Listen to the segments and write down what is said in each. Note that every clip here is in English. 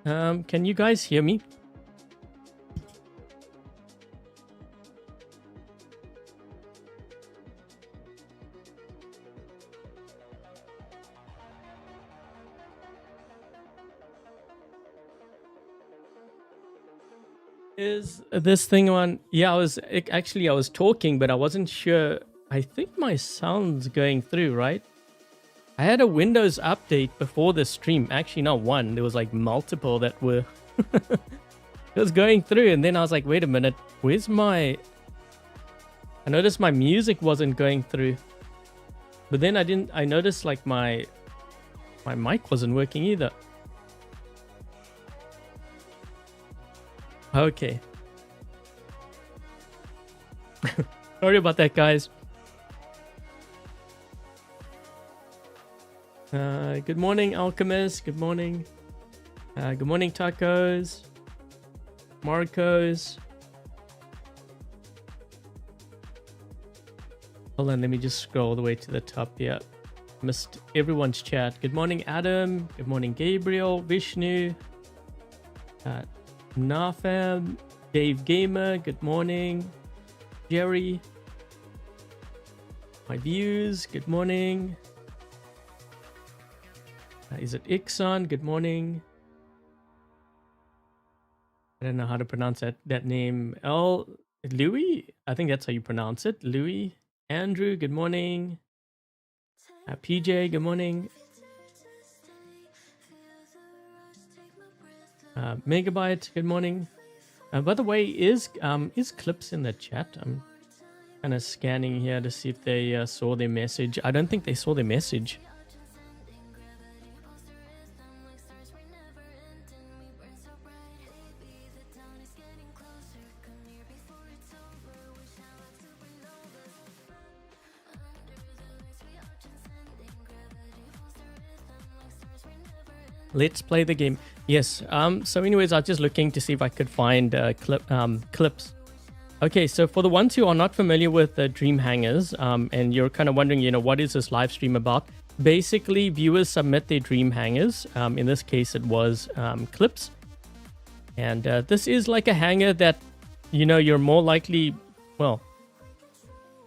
Can you guys hear me? Is this thing on? Yeah, I was talking, but I wasn't sure. I think my sound's going through, right? I had a Windows update before the stream. Actually, not one. There was like multiple that were it was going through, and then I was like, wait a minute, where's my... I noticed my music wasn't going through. But then I noticed like my mic wasn't working either. Okay. Sorry about that, guys. Good morning, Alchemist. Good morning. Good morning, Tacos. Marcos. Hold on, let me just scroll all the way to the top. Yeah, missed everyone's chat. Good morning, Adam. Good morning, Gabriel, Vishnu, Nafam, Dave Gamer. Good morning, Jerry. My views. Good morning. Is it Ixon? Good morning. I don't know how to pronounce that name. Louis? I think that's how you pronounce it. Louis. Andrew, good morning. PJ, good morning. Megabyte, good morning. By the way, is Clips in the chat? I'm kind of scanning here to see if they saw their message. I don't think they saw their message. Let's play the game. Yes. So anyways, I was just looking to see if I could find clips. Okay, so for the ones who are not familiar with the Dream Hangars, and you're kind of wondering, what is this live stream about? Basically, viewers submit their Dream Hangars. In this case, it was clips. And this is like a hangar that, you're more likely,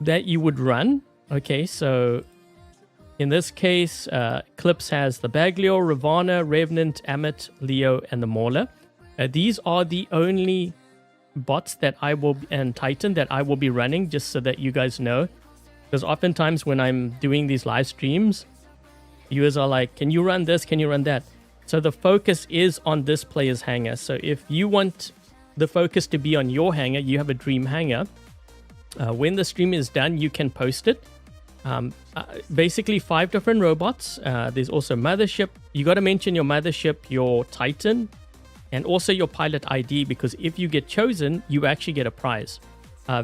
that you would run. Okay, so... in this case, Clips has the Bagliore, Ravana, Revenant, Ammit, Leo, and the Mauler. These are the only bots that and Titan that I will be running, just so that you guys know. Because oftentimes when I'm doing these live streams, viewers are like, can you run this? Can you run that? So the focus is on this player's hangar. So if you want the focus to be on your hangar, you have a Dream Hangar. When the stream is done, you can post it. Basically 5 different robots. There's also mothership. You got to mention your mothership, your Titan, and also your pilot ID, because if you get chosen, you actually get a prize.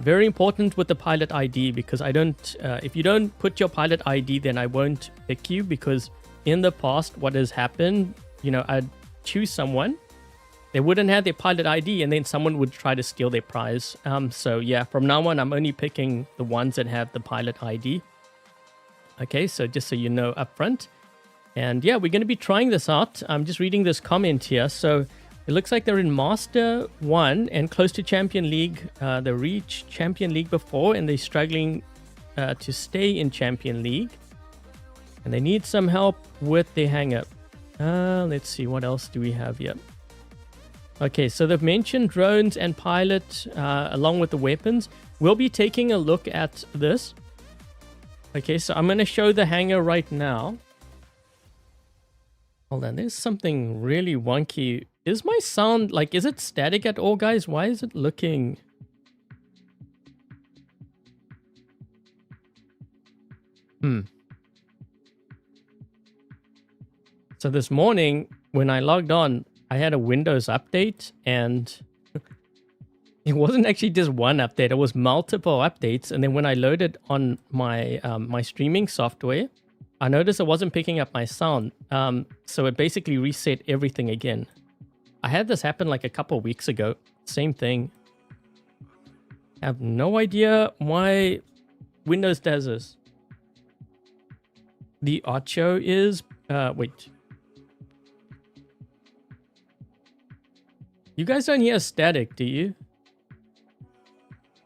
Very important with the pilot ID, because if you don't put your pilot ID, then I won't pick you, because in the past, what has happened, I'd choose someone, they wouldn't have their pilot ID, and then someone would try to steal their prize. So yeah, from now on, I'm only picking the ones that have the pilot ID. Okay, so just so you know up front. And yeah, we're going to be trying this out. I'm just reading this comment here. So it looks like they're in Master 1 and close to Champion League. They reached Champion League before, and they're struggling to stay in Champion League. And they need some help with their hangar. Let's see, what else do we have here? Okay, so they've mentioned drones and pilot along with the weapons. We'll be taking a look at this. Okay, so I'm going to show the hangar right now. Hold on, there's something really wonky. Is my sound, is it static at all, guys? Why is it looking... So this morning, when I logged on, I had a Windows update, and... it wasn't actually just one update, it was multiple updates. And then when I loaded on my my streaming software, I noticed it wasn't picking up my sound. So it basically reset everything again. I had this happen like a couple weeks ago. Same thing. I have no idea why Windows does this. The Ocho is... wait. You guys don't hear static, do you?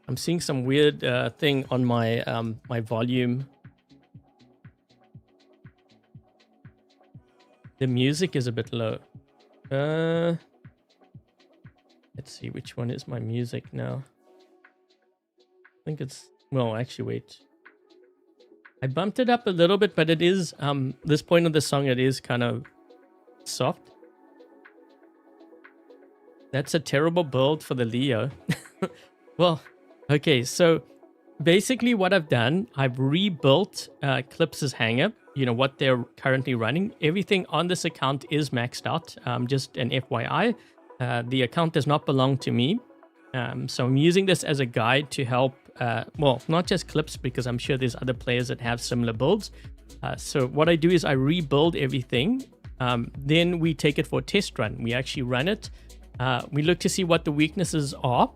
I'm seeing some weird thing on my my volume. The music is a bit low. Let's see, which one is my music now? I think it's... Well, actually, wait. I bumped it up a little bit, but it is... this point of the song, it is kind of soft. That's a terrible build for the Leo. Well, okay, so basically what I've done, I've rebuilt Clips's hangar. You know, what they're currently running. Everything on this account is maxed out. Just an FYI. The account does not belong to me. So I'm using this as a guide to help, well, not just Clips, because I'm sure there's other players that have similar builds. So what I do is I rebuild everything. Then we take it for a test run. We actually run it. We look to see what the weaknesses are.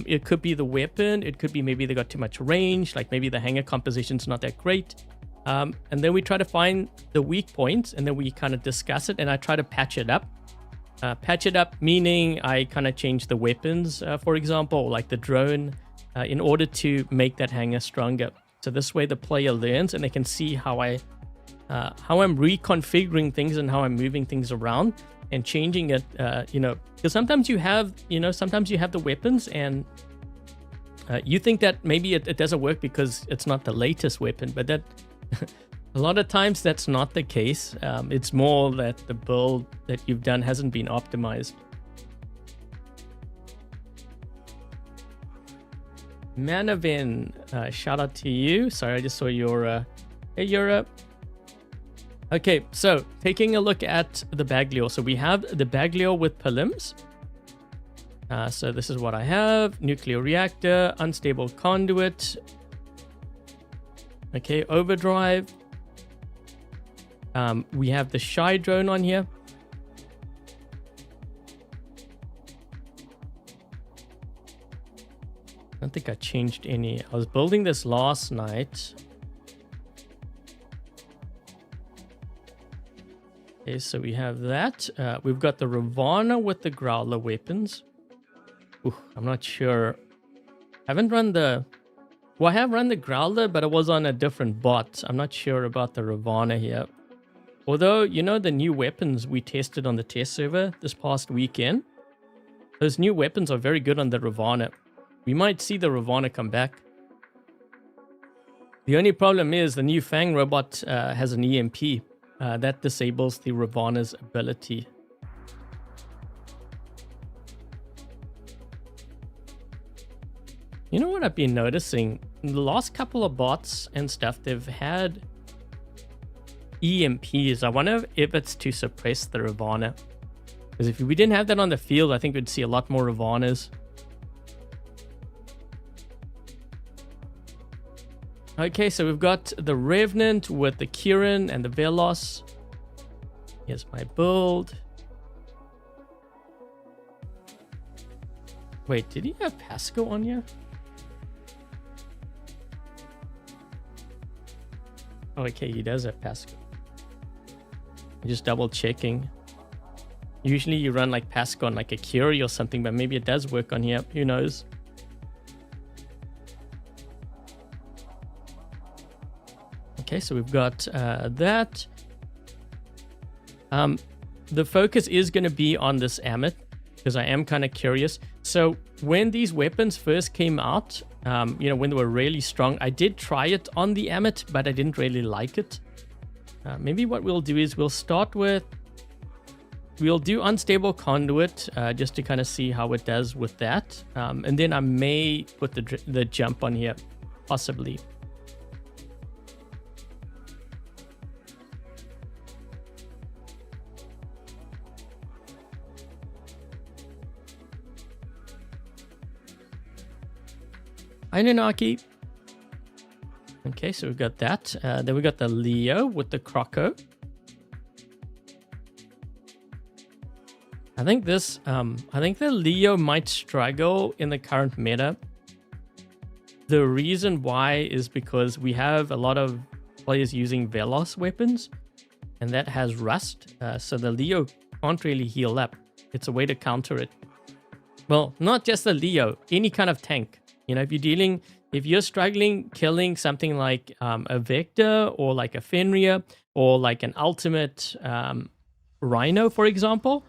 It could be the weapon. It could be maybe they got too much range. Like maybe the hangar composition's not that great. And then we try to find the weak points, and then we kind of discuss it, and I try to patch it up. Patch it up meaning I kind of change the weapons, for example, like the drone, in order to make that hangar stronger. So this way the player learns, and they can see how I'm reconfiguring things and how I'm moving things around and changing it. You know, because sometimes you have the weapons, and you think that maybe it doesn't work because it's not the latest weapon, but that a lot of times that's not the case. It's more that the build that you've done hasn't been optimized. Manavin, shout out to you. Sorry, I just saw your hey Europe. Okay, so taking a look at the Bagliore. So we have the Bagliore with prelims. So this is what I have: nuclear reactor, unstable conduit. Okay, overdrive. We have the shy drone on here. I don't think I changed any. I was building this last night. Okay, so we have that. We've got the Ravana with the Growler weapons. Ooh, I'm not sure. I haven't run the... Well, I have run the Growler, but it was on a different bot. I'm not sure about the Ravana here. Although, you know, the new weapons we tested on the test server this past weekend, those new weapons are very good on the Ravana. We might see the Ravana come back. The only problem is the new Fang robot has an EMP. That disables the Ravana's ability. You know what I've been noticing? In the last couple of bots and stuff, they've had EMPs. I wonder if it's to suppress the Ravana. Because if we didn't have that on the field, I think we'd see a lot more Ravanas. Okay, so we've got the Revenant with the Kirin and the Velos. Here's my build. Wait, did he have Pasco on here? Oh, okay, he does have Pasco. I'm just double checking. Usually you run like Pasco on like a Curie or something, but maybe it does work on here. Who knows? Okay, so we've got that. The focus is going to be on this Ammit, because I am kind of curious. So when these weapons first came out, you know, when they were really strong, I did try it on the Ammit, but I didn't really like it. Maybe what we'll do is we'll do unstable conduit, just to kind of see how it does with that. And then I may put the jump on here, possibly. Inanaki. Okay, so we've got that. Then we got the Leo with the Croco. I think the Leo might struggle in the current meta. The reason why is because we have a lot of players using Velos weapons, and that has rust. So the Leo can't really heal up. It's a way to counter it. well, not just the Leo, any kind of tank. You know, if you're struggling killing something like a Vector or like a Fenrir or like an ultimate Rhino, for example,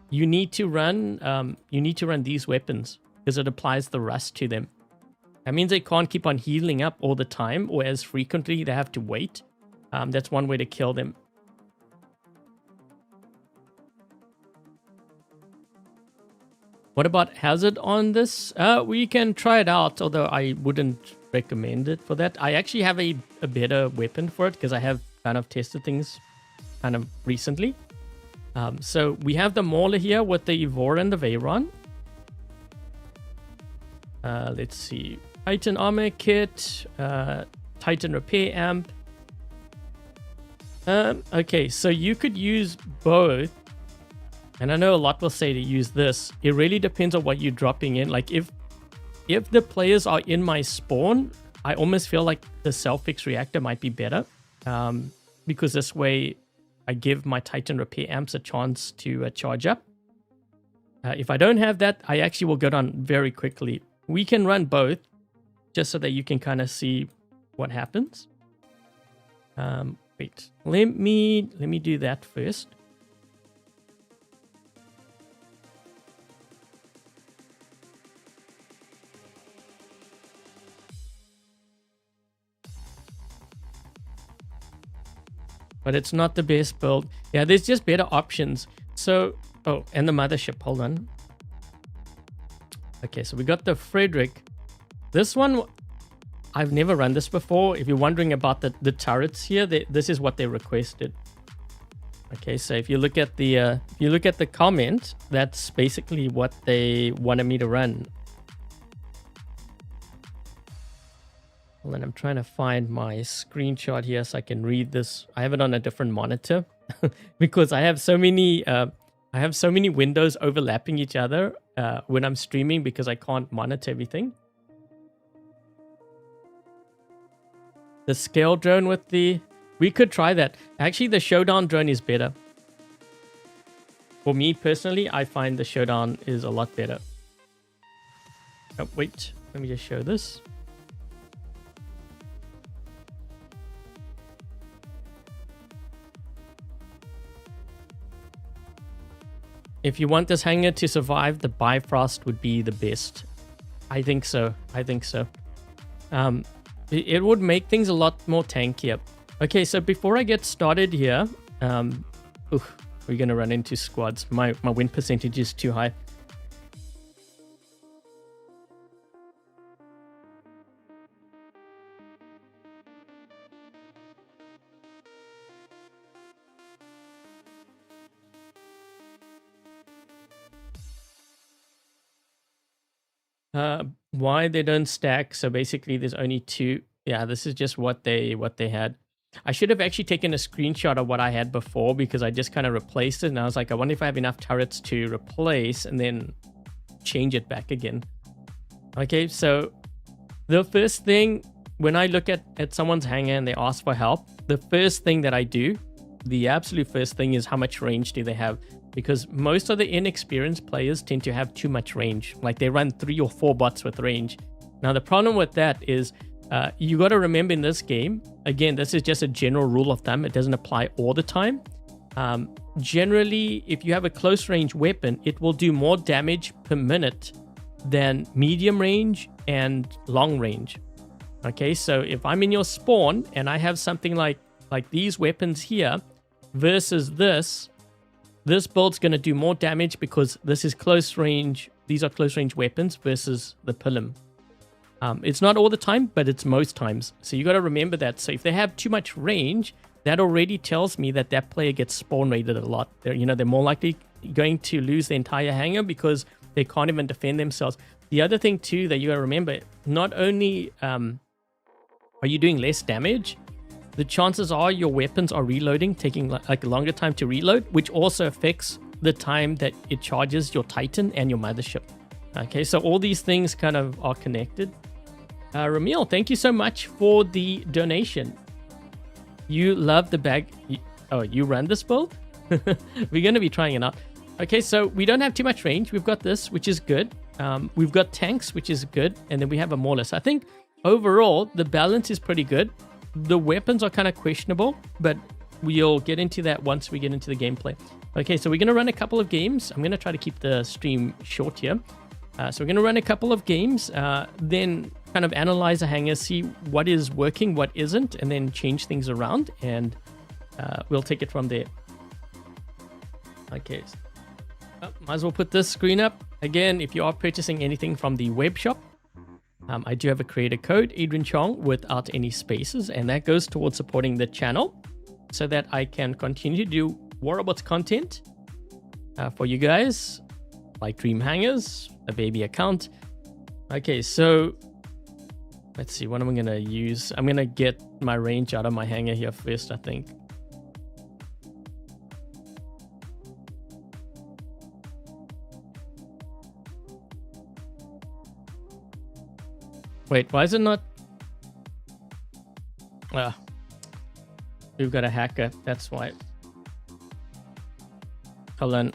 you need to run these weapons because it applies the rust to them. That means they can't keep on healing up all the time or as frequently. They have to wait. That's one way to kill them. What about hazard on this? We can try it out, although I wouldn't recommend it for that. I actually have a better weapon for it because I have kind of tested things kind of recently. So we have the Mauler here with the Evora and the Veyron. Let's see. Titan armor kit. Titan repair amp. Okay, so you could use both. And I know a lot will say to use this. It really depends on what you're dropping in. Like if the players are in my spawn, I almost feel like the self-fix reactor might be better. Because this way I give my Titan repair amps a chance to charge up. If I don't have that, I actually will go down very quickly. We can run both just so that you can kind of see what happens. Wait, let me do that first. But it's not the best build. Yeah, there's just better options. So, oh, and the mothership, hold on. Okay, so we got the Frederick. This one, I've never run this before. If you're wondering about the turrets here, this is what they requested. Okay, so if you look at the comment, that's basically what they wanted me to run. Well, then I'm trying to find my screenshot here so I can read this. I have it on a different monitor because I have so many windows overlapping each other when I'm streaming because I can't monitor everything. The scale drone with we could try that. Actually, the showdown drone is better. For me personally, I find the showdown is a lot better. Oh, wait, let me just show this. If you want this hangar to survive, the Bifrost would be the best. I think so. It would make things a lot more tankier. Okay, so before I get started here, we're going to run into squads. My win percentage is too high. Why they don't stack? So basically there's only two. Yeah, this is just what they had. I should have actually taken a screenshot of what I had before because I just kind of replaced it and I was like, I wonder if I have enough turrets to replace and then change it back again. Okay, so the first thing when I look at someone's hangar and they ask for help, the first thing that I do, the absolute first thing is how much range do they have? Because most of the inexperienced players tend to have too much range. Like they run 3 or 4 bots with range. Now the problem with that is you got to remember in this game, again, this is just a general rule of thumb. It doesn't apply all the time. Generally, if you have a close range weapon, it will do more damage per minute than medium range and long range. Okay, so if I'm in your spawn and I have something like these weapons here versus this build's going to do more damage because this is close range. These are close range weapons versus the Pilum. It's not all the time, but it's most times. So you got to remember that. So if they have too much range, that already tells me that player gets spawn raided a lot. They're more likely going to lose the entire hangar because they can't even defend themselves. The other thing too that you got to remember, not only are you doing less damage, the chances are your weapons are reloading, taking like a longer time to reload, which also affects the time that it charges your Titan and your mothership. Okay, so all these things kind of are connected. Ramil, thank you so much for the donation. You love the bag. Oh, you run this build? We're going to be trying it out. Okay, so we don't have too much range. We've got this, which is good. We've got tanks, which is good, and then we have a Mauler. So I think overall the balance is pretty good. The weapons are kind of questionable, but we'll get into that once we get into the gameplay. Okay, so we're going to run a couple of games. I'm going to try to keep the stream short here. So we're going to run a couple of games, then kind of analyze a hangar, see what is working, what isn't, and then change things around, and we'll take it from there. Okay, might as well put this screen up. Again, if you are purchasing anything from the web shop, I do have a creator code, Adrian Chong, without any spaces, and that goes towards supporting the channel so that I can continue to do War Robots content for you guys, like Dream Hangars, a baby account. Okay, so let's see, what am I going to use? I'm going to get my range out of my hangar here first, I think. Wait, why is it not? We've got a hacker, that's why. Hold on.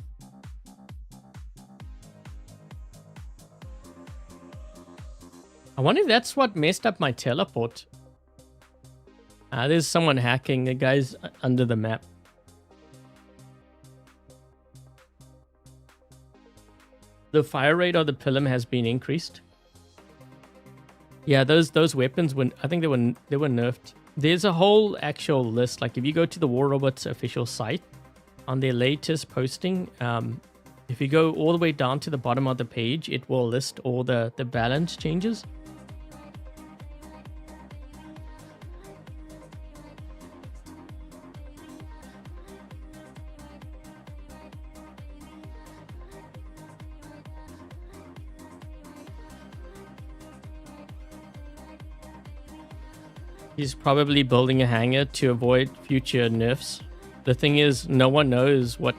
I wonder if that's what messed up my teleport. There's someone hacking. The guy's under the map. The fire rate of the Pilum has been increased. Yeah, those weapons, I think they were nerfed. There's a whole actual list. Like if you go to the War Robots official site, on their latest posting, if you go all the way down to the bottom of the page, it will list all the balance changes. He's probably building a hangar to avoid future nerfs. The thing is, no one knows what's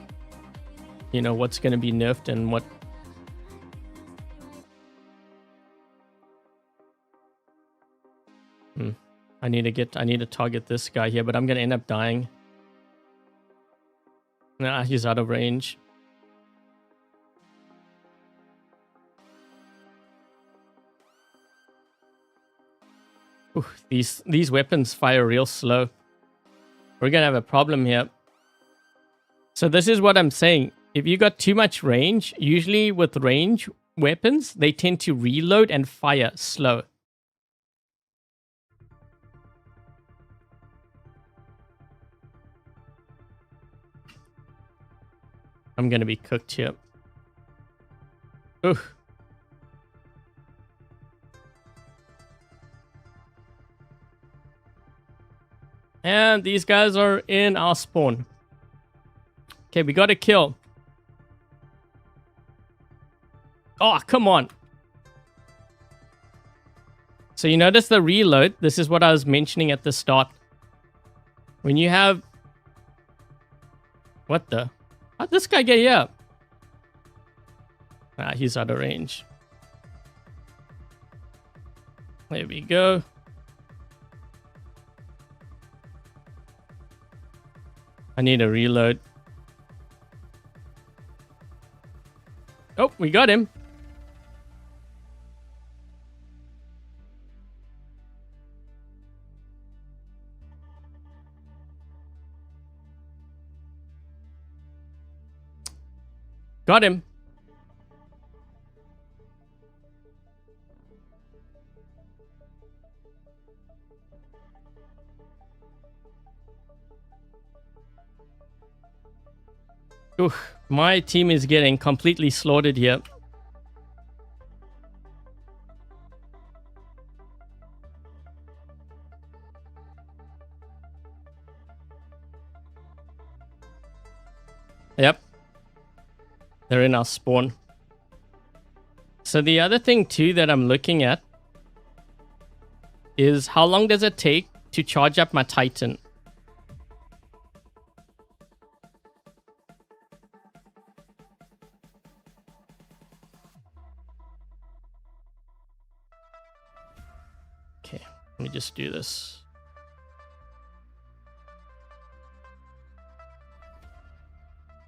going to be nerfed and what. I need to target this guy here, but I'm going to end up dying. Nah, he's out of range. Ooh, these weapons fire real slow. We're going to have a problem here. So this is what I'm saying. If you got too much range, usually with range weapons, they tend to reload and fire slow. I'm going to be cooked here. Ooh. And these guys are in our spawn. Okay, we got a kill. Oh, come on. So you notice the reload. This is what I was mentioning at the start. When you have... What the... How'd this guy get here? Ah, he's out of range. There we go. I need a reload. Oh, we got him. Got him. Ooh, my team is getting completely slaughtered here. Yep. They're in our spawn. So the other thing too that I'm looking at is how long does it take to charge up my Titan? Okay, let me just do this.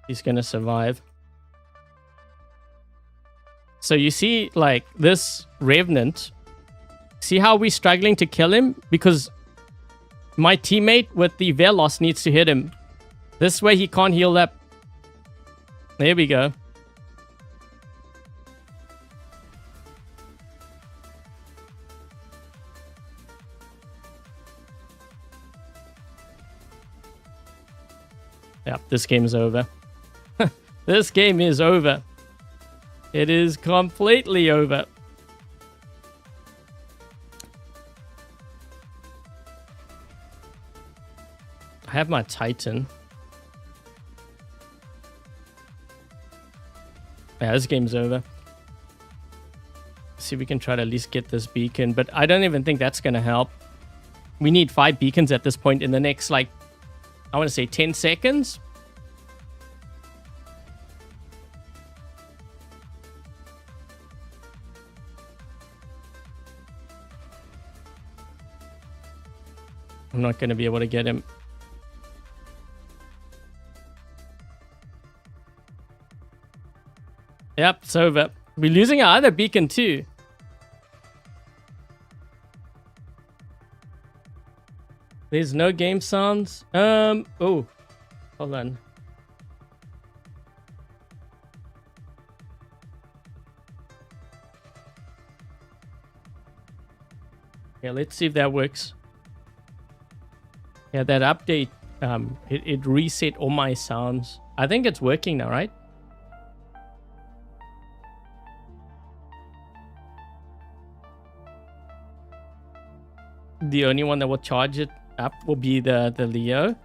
He's gonna survive. So you see, like, this Revenant, see how we're struggling to kill him? Because my teammate with the Velos needs to hit him. This way he can't heal up. There we go. Yeah, this game is over. This game is over. It is completely over. I have my Titan. Yeah, this game's over. See if we can try to at least get this beacon, but I don't even think that's going to help. We need 5 beacons at this point in the next, like, I want to say 10 seconds. I'm not going to be able to get him. Yep, it's over. We're losing our other beacon too. There's no game sounds. Oh, hold on. Yeah, let's see if that works. Yeah, that update, it reset all my sounds. I think it's working now, right? The only one that will charge it up will be the Leo.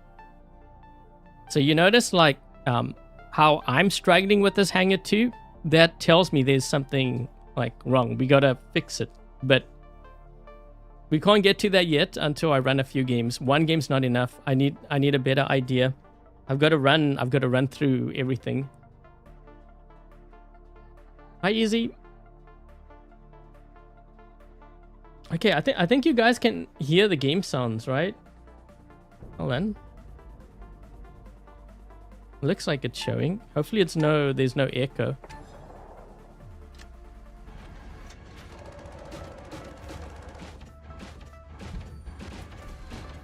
So you notice, like, how I'm struggling with this hangar too? That tells me there's something, like, wrong. We gotta fix it. But we can't get to that yet until I run a few games. One game's not enough. I need a better idea. I've got to run through everything. Hi, Easy. Okay, I think you guys can hear the game sounds, right? Hold on. Looks like it's showing. Hopefully there's no echo.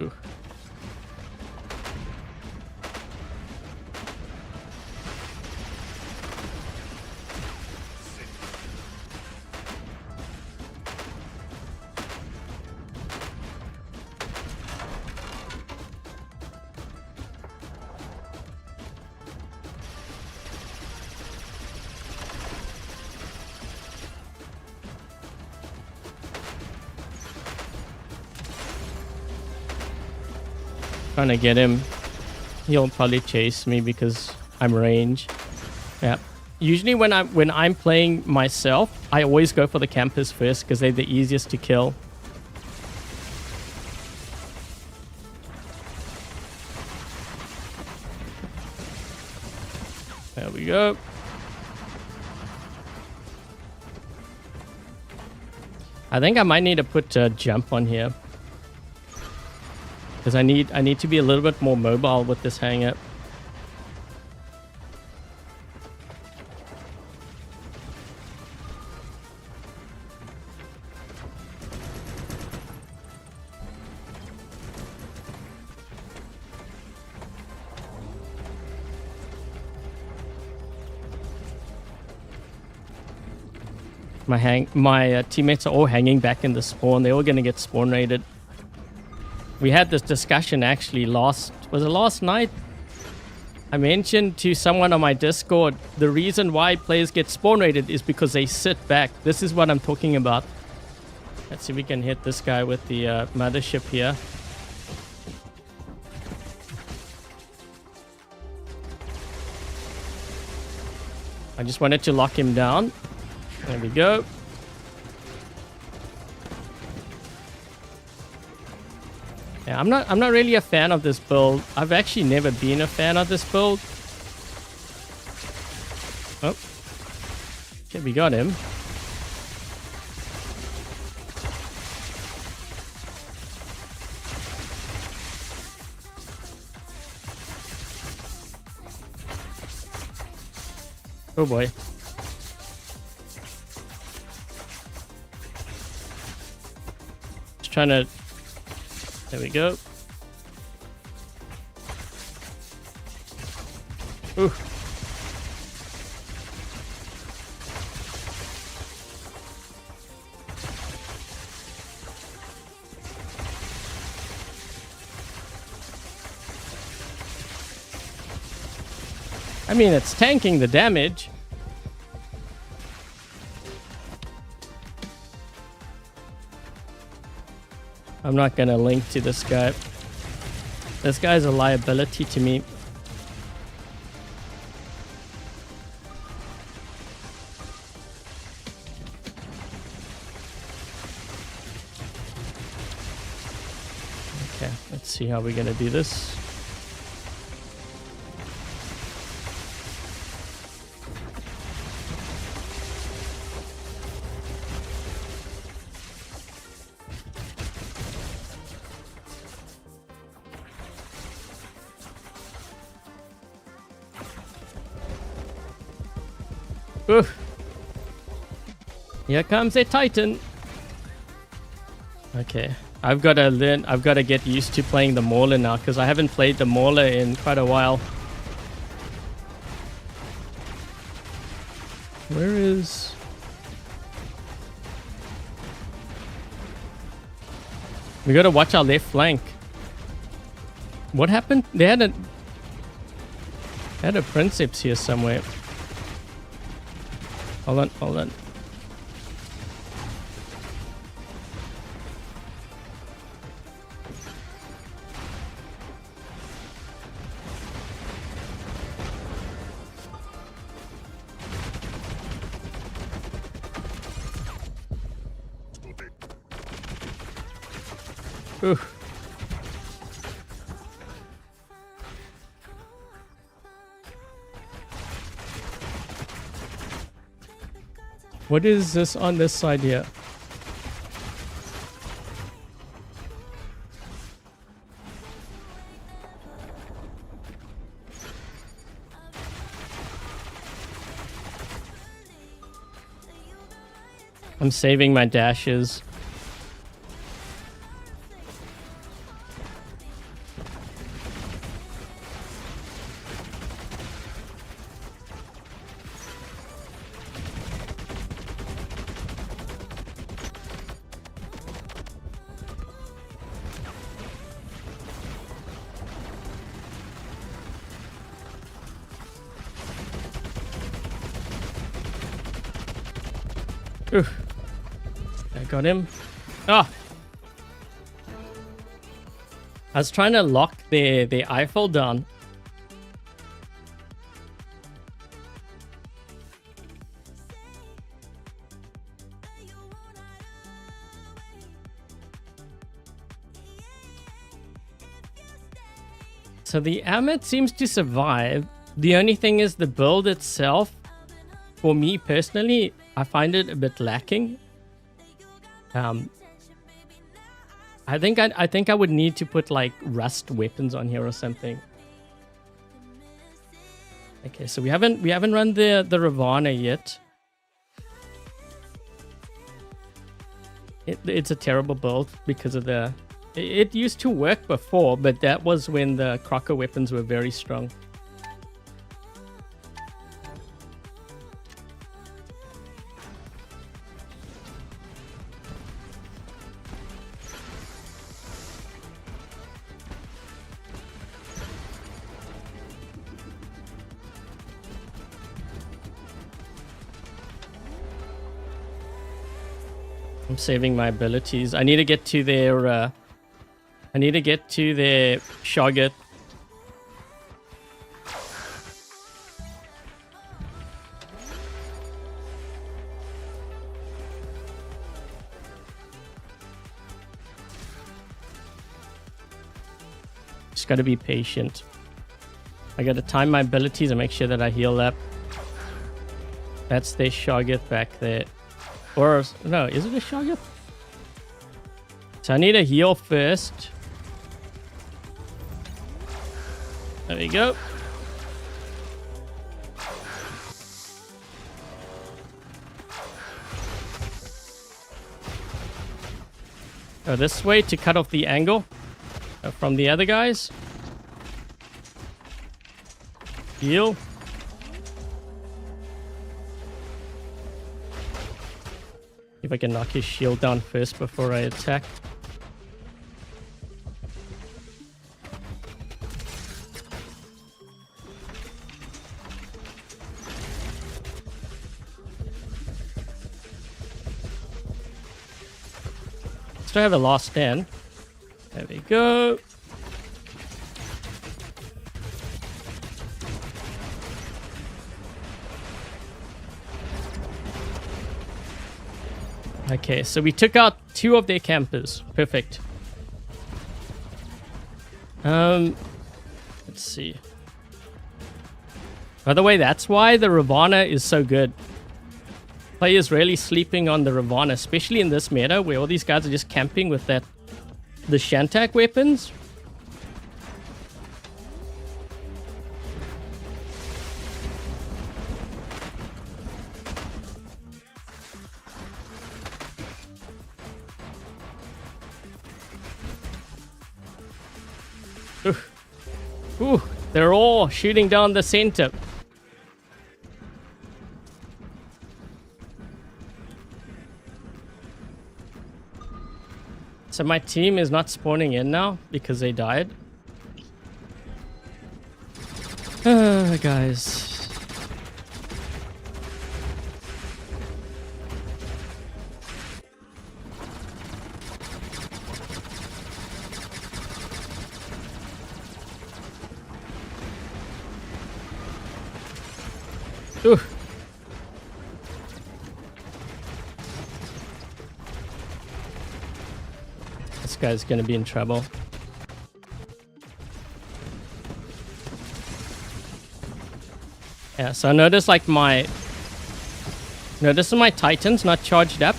Ooh. Trying to get him. He'll probably chase me because I'm range. Yeah. Usually when I'm playing myself, I always go for the campers first because they're the easiest to kill. There we go. I think I might need to put a jump on here. Because I need to be a little bit more mobile with this hangar. My teammates are all hanging back in the spawn. They're all going to get spawn raided. We had this discussion actually was it last night? I mentioned to someone on my Discord, the reason why players get spawn raided is because they sit back. This is what I'm talking about. Let's see if we can hit this guy with the mothership here. I just wanted to lock him down. There we go. Yeah, I'm not really a fan of this build. I've actually never been a fan of this build. Oh. Okay, we got him. Oh boy. trying to... There we go. Ooh. I mean, it's tanking the damage. I'm not gonna link to this guy. This guy's a liability to me. Okay, let's see how we're gonna do this. Oof. Here comes a Titan. Okay. I've got to get used to playing the Mauler now, because I haven't played the Mauler in quite a while. Where is... We got to watch our left flank. What happened? They had a Princeps here somewhere. Hold on, hold on. Ooh. What is this on this side here? I'm saving my dashes. Ooh. I got him. Ah! I was trying to lock the Eiffel down. So the Ammit seems to survive. The only thing is the build itself, for me personally, I find it a bit lacking. I think I would need to put like rust weapons on here or something. Okay, so we haven't run the Ravana yet. It's a terrible build because of the... It used to work before, but that was when the Crocker weapons were very strong. I'm saving my abilities. I need to get to their Shogget. Just gotta be patient. I gotta time my abilities and make sure that I heal up. That's their Shogget back there. Or, no, is it a Shogget? So I need a heal first. There we go. Go this way to cut off the angle from the other guys. Heal. If I can knock his shield down first before I attack. Still have a last stand. There we go. Okay, so we took out 2 of their campers. Perfect. Let's see. By the way, that's why the Ravana is so good. Players really sleeping on the Ravana, especially in this meta where all these guys are just camping with the Shantak weapons. Ooh, they're all shooting down the center. So my team is not spawning in now because they died. Guys. Ooh. This guy's gonna be in trouble. Yeah, so notice like my Titan's not charged up.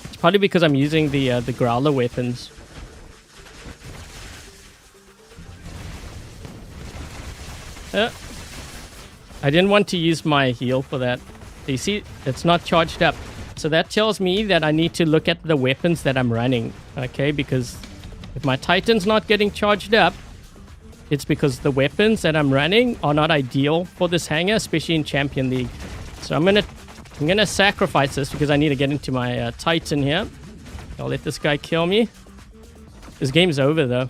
It's probably because I'm using the Growler weapons. I didn't want to use my heal for that. You see, it's not charged up. So that tells me that I need to look at the weapons that I'm running. Okay, because if my Titan's not getting charged up, it's because the weapons that I'm running are not ideal for this hangar, especially in Champion League. So I'm gonna sacrifice this because I need to get into my Titan here. I'll let this guy kill me. This game's over though.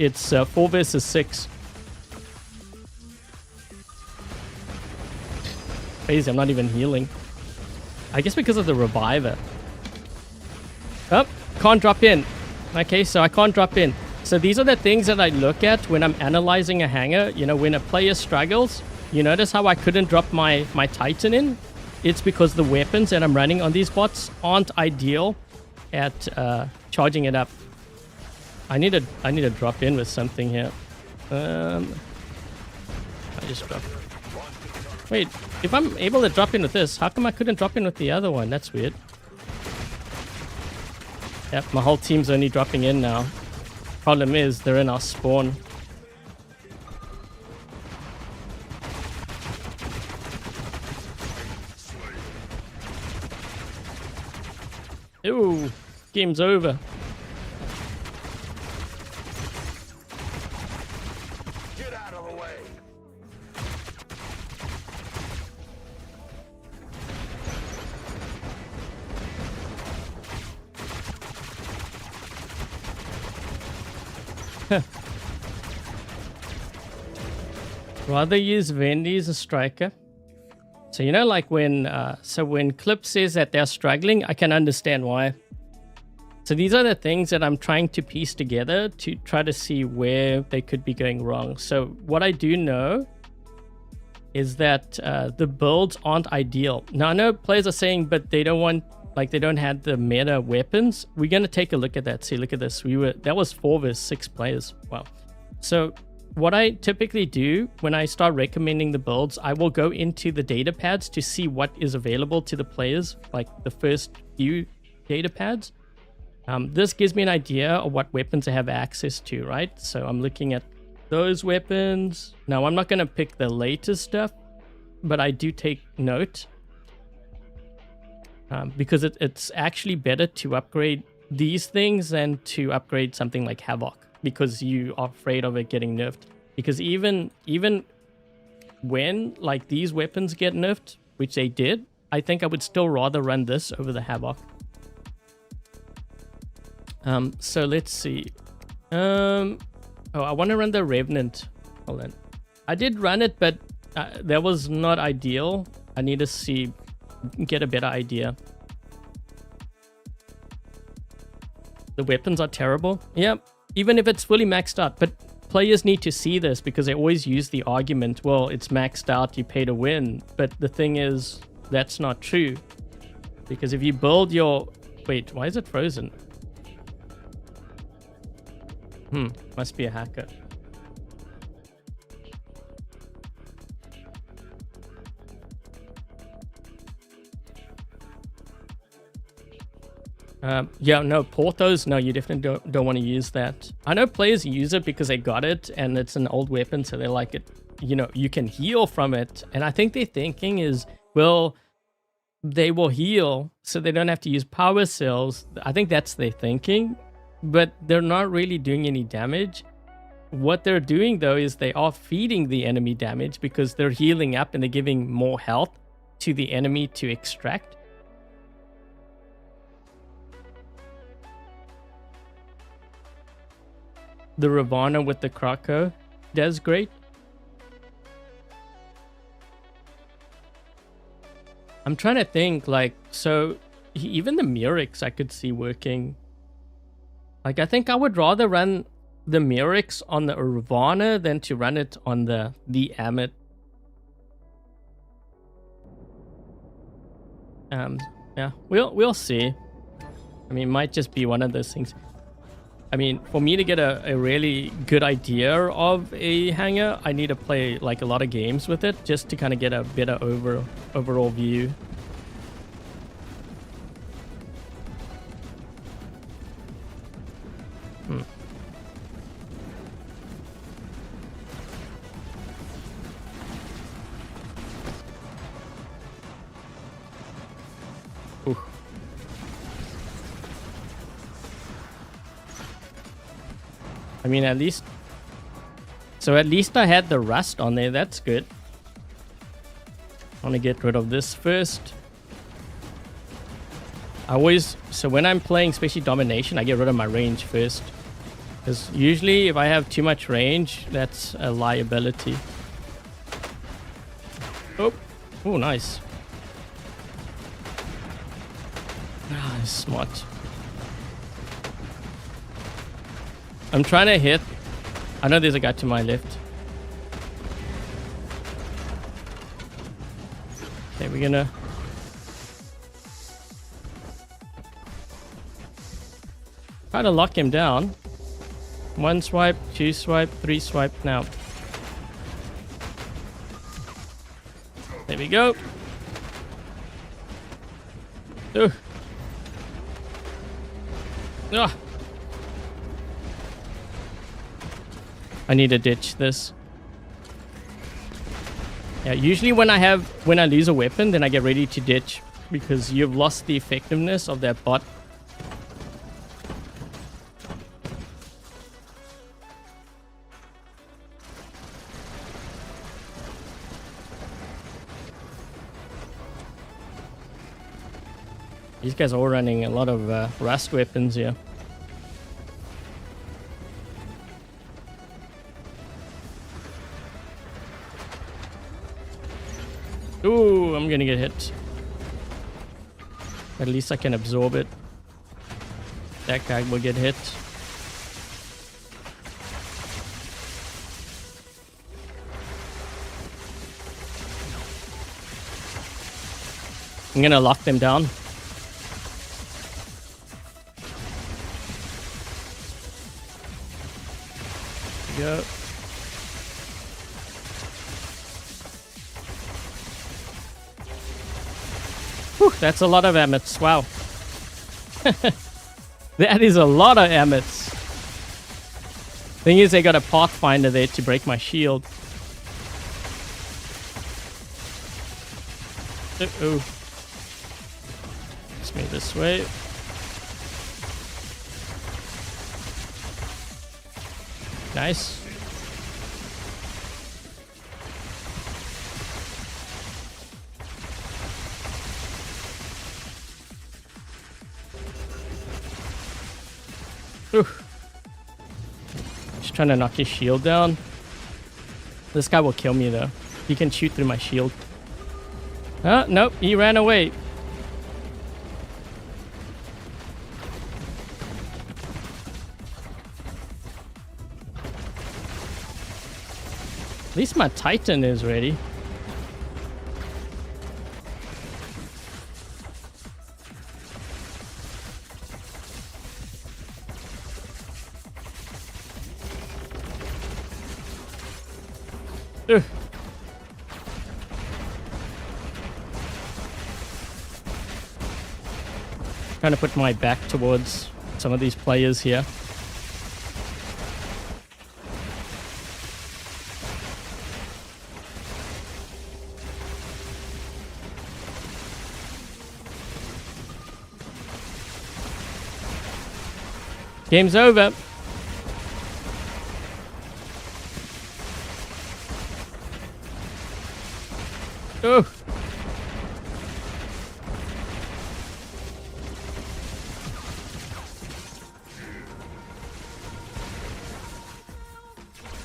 It's 4 versus 6. Crazy, I'm not even healing. I guess because of the reviver. Oh, can't drop in. Okay, so I can't drop in. So these are the things that I look at when I'm analyzing a hangar. You know, when a player struggles, you notice how I couldn't drop my Titan in? It's because the weapons that I'm running on these bots aren't ideal at charging it up. I need to drop in with something here. I just dropped. Wait, if I'm able to drop in with this, how come I couldn't drop in with the other one? That's weird. Yep, my whole team's only dropping in now. Problem is, they're in our spawn. Ooh, game's over. Get out of the way. Rather use Vendy as a striker. So you know, like when Clip says that they're struggling, I can understand why. So these are the things that I'm trying to piece together to try to see where they could be going wrong. So what I do know is that the builds aren't ideal. Now I know players are saying, but they don't want, like they don't have the meta weapons. We're gonna take a look at that. See, look at this. That was 4 versus 6 players. Wow. So what I typically do when I start recommending the builds, I will go into the data pads to see what is available to the players, like the first few data pads. This gives me an idea of what weapons I have access to, right? So I'm looking at those weapons. Now, I'm not going to pick the latest stuff, but I do take note. because it's actually better to upgrade these things than to upgrade something like Havoc, because you are afraid of it getting nerfed. Because even when like these weapons get nerfed, which they did, I think I would still rather run this over the Havoc. So let's see. Oh, I want to run the Revenant. Hold on. I did run it, but that was not ideal. I need to get a better idea. The weapons are terrible. Yeah, even if it's fully maxed out. But players need to see this because they always use the argument, well, it's maxed out, you pay to win. But the thing is, that's not true. Because if you build your... Wait, why is it frozen? Must be a hacker. Yeah, no, Porthos, no, you definitely don't want to use that. I know players use it because they got it and it's an old weapon, so they like it. You know, you can heal from it. And I think their thinking is, well, they will heal so they don't have to use power cells. I think that's their thinking, but they're not really doing any damage. What they're doing, though, is they are feeding the enemy damage because they're healing up and they're giving more health to the enemy to extract. The Ravana with the Krakow does great. I'm trying to think, like, so even the Murex I could see working. Like, I think I would rather run the Murex on the Ravana than to run it on the Ammit. Yeah, we'll see. I mean, it might just be one of those things. I mean, for me to get a really good idea of a hangar, I need to play like a lot of games with it just to kind of get a better overall view. Ooh. I mean, at least I had the rust on there. That's good. I want to get rid of this first. So when I'm playing, especially domination, I get rid of my range first. Because usually if I have too much range, that's a liability. Oh, nice. Ah, smart. I'm trying to hit. I know there's a guy to my left. Okay, we're gonna... try to lock him down. 1 swipe, 2 swipe, 3 swipe now. There we go. Ugh. Ugh. I need to ditch this. Yeah, usually when I lose a weapon, then I get ready to ditch because you've lost the effectiveness of that bot. These guys are all running a lot of rust weapons here. Ooh, I'm gonna get hit. At least I can absorb it. That guy will get hit. I'm gonna lock them down. There we go. Whew, that's a lot of Ammits. Wow. That is a lot of Ammits. Thing is, they got a Pathfinder there to break my shield. Uh-oh. me this way. Nice. Ooh. Just trying to knock his shield down. This guy will kill me though. He can shoot through my shield. Oh, nope, he ran away. At least my Titan is ready. Ugh. Trying to put my back towards some of these players here. Game's over. Oh.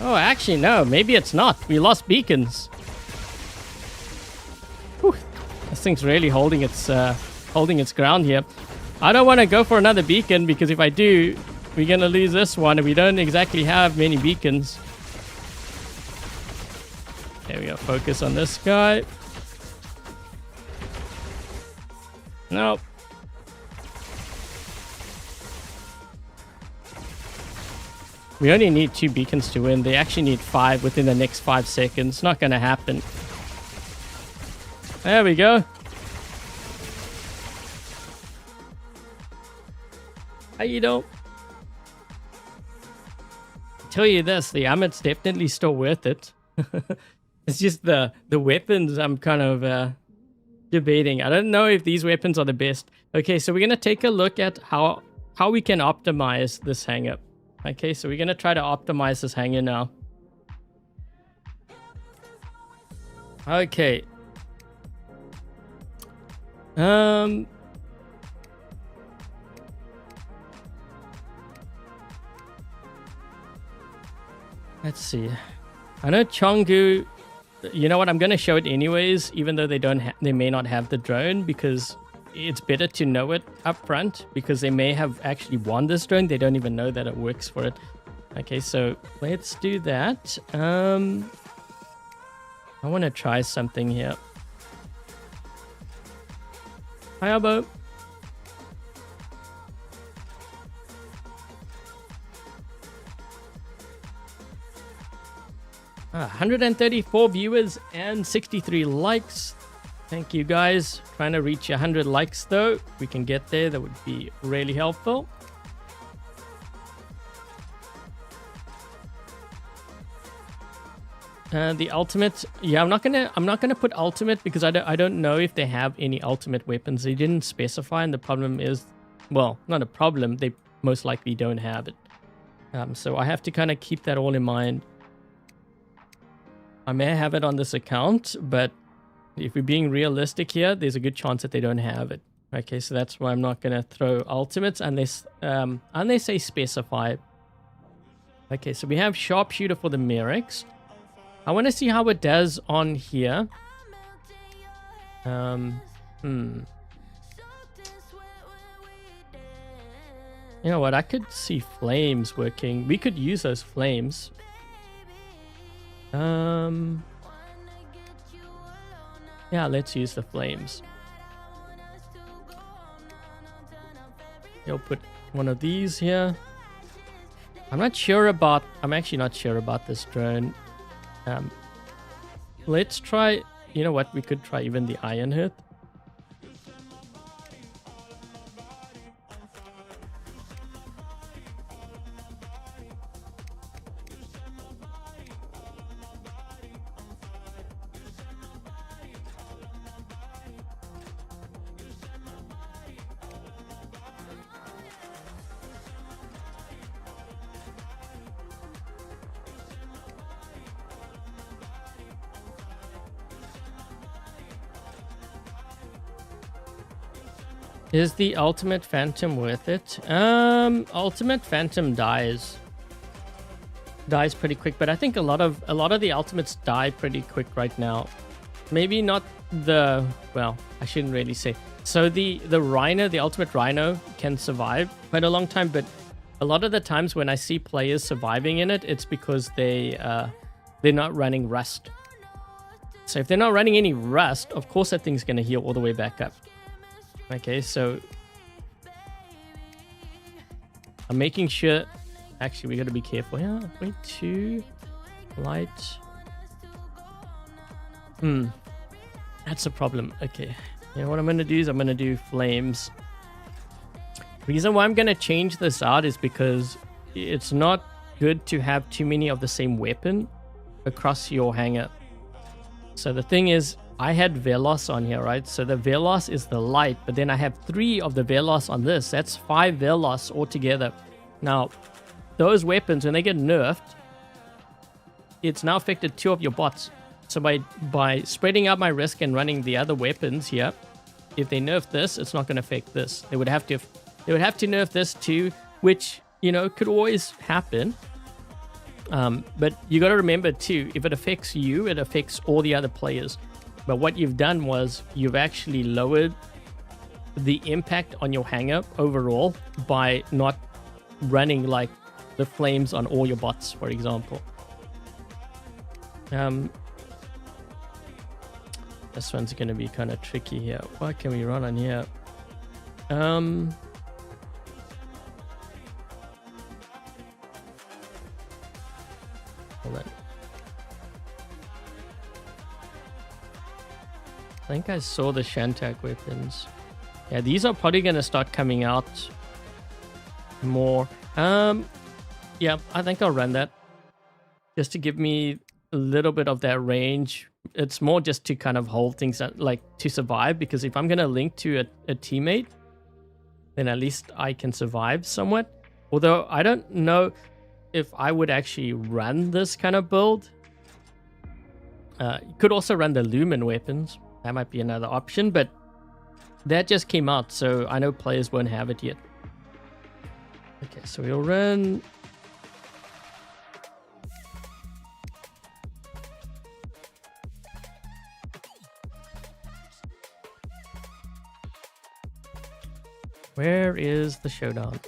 Oh, actually, no. Maybe it's not. We lost beacons. Whew. This thing's really holding its ground here. I don't want to go for another beacon because if I do, we're going to lose this one and we don't exactly have many beacons. There we go. Focus on this guy. Nope. We only need 2 beacons to win. They actually need 5 within the next 5 seconds. Not going to happen. There we go. How you doing? Tell you this, the Ammit's definitely still worth it. It's just the weapons I'm kind of debating. I don't know if these weapons are the best. Okay, so we're going to take a look at how we can optimize this hangar. Okay, so we're going to try to optimize this hangar now. Okay. Let's see. I know Chongu, you know what, I'm going to show it anyways, even though they may not have the drone, because it's better to know it up front, because they may have actually won this drone. They don't even know that it works for it. Okay, so let's do that. I want to try something here. Hi, Abo. 134 viewers and 63 likes. Thank you guys. Trying to reach 100 likes though. If we can get there, that would be really helpful. The ultimate, yeah, I'm not gonna put ultimate because I don't know if they have any ultimate weapons. They didn't specify, and the problem is, well, not a problem. They most likely don't have it. So I have to kind of keep that all in mind. I may have it on this account, but if we're being realistic here, there's a good chance that they don't have it. Okay, so that's why I'm not going to throw ultimates unless they specify. Okay, so we have sharpshooter for the Merrics. I want to see how it does on here. You know what? I could see flames working. We could use those flames. Yeah, let's use the flames. You'll put one of these here. I'm actually not sure about this drone. Let's try, you know what? We could try even the Iron Hit. Is the ultimate phantom worth it? Ultimate phantom dies pretty quick, but I think a lot of the ultimates die pretty quick right now. Maybe not the, well, I shouldn't really say. So the Rhino, the ultimate Rhino can survive quite a long time, but a lot of the times when I see players surviving in it, it's because they're not running rust. So if they're not running any rust, of course that thing's going to heal all the way back up. Okay, so I'm making sure. Actually, we got to be careful. Yeah, way too light. That's a problem. Okay, you know what I'm going to do is I'm going to do flames. Reason why I'm going to change this out is because it's not good to have too many of the same weapon across your hangar. So the thing is, I had Velos on here, right? So the Velos is the light, but then I have 3 of the Velos on this. That's 5 Velos altogether. Now, those weapons, when they get nerfed, it's now affected 2 of your bots. So by spreading out my risk and running the other weapons here, if they nerf this, it's not going to affect this. They would have to nerf this too, which, you know, could always happen. But you got to remember too, if it affects you, it affects all the other players. But what you've done was you've actually lowered the impact on your hangar overall by not running like the flames on all your bots, for example. This one's going to be kind of tricky here. What can we run on here? Hold on. I think I saw the Shantak weapons. Yeah, these are probably going to start coming out more. Yeah, I think I'll run that. Just to give me a little bit of that range. It's more just to kind of hold things at, like, to survive. Because if I'm going to link to a teammate, then at least I can survive somewhat. Although I don't know if I would actually run this kind of build. You could also run the Lumen weapons. That might be another option, but that just came out, so I know players won't have it yet. Okay, so we'll run... Where is the showdown?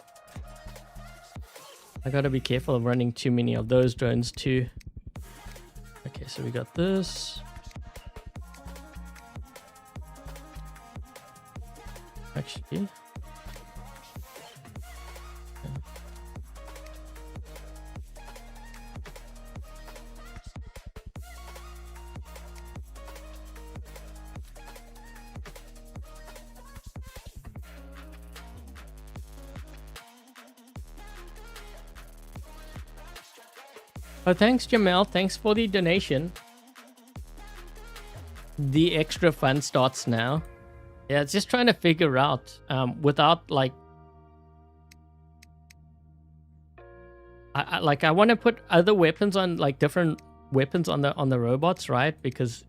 I gotta be careful of running too many of those drones too. Okay, so we got this. Actually. Oh, thanks, Jamel. Thanks for the donation. The extra fun starts now. Yeah, it's just trying to figure out without like... I want to put other weapons on, like different weapons on the robots, right? Because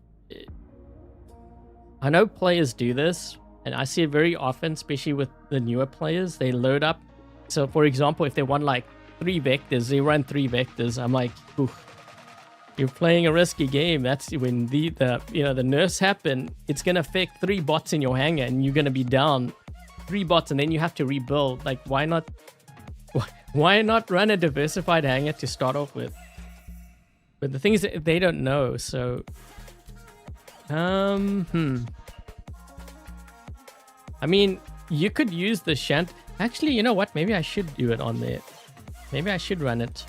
I know players do this, and I see it very often, especially with the newer players. They load up. So, for example, if they want like 3 vectors, they run 3 vectors. I'm like, oof, you're playing a risky game. That's when the nerfs happen. It's gonna affect 3 bots in your hangar, and you're gonna be down 3 bots, and then you have to rebuild. Like, why not run a diversified hangar to start off with? But the thing is, they don't know. So, I mean, you could use the Shant. Actually, you know what? Maybe I should do it on there. Maybe I should run it.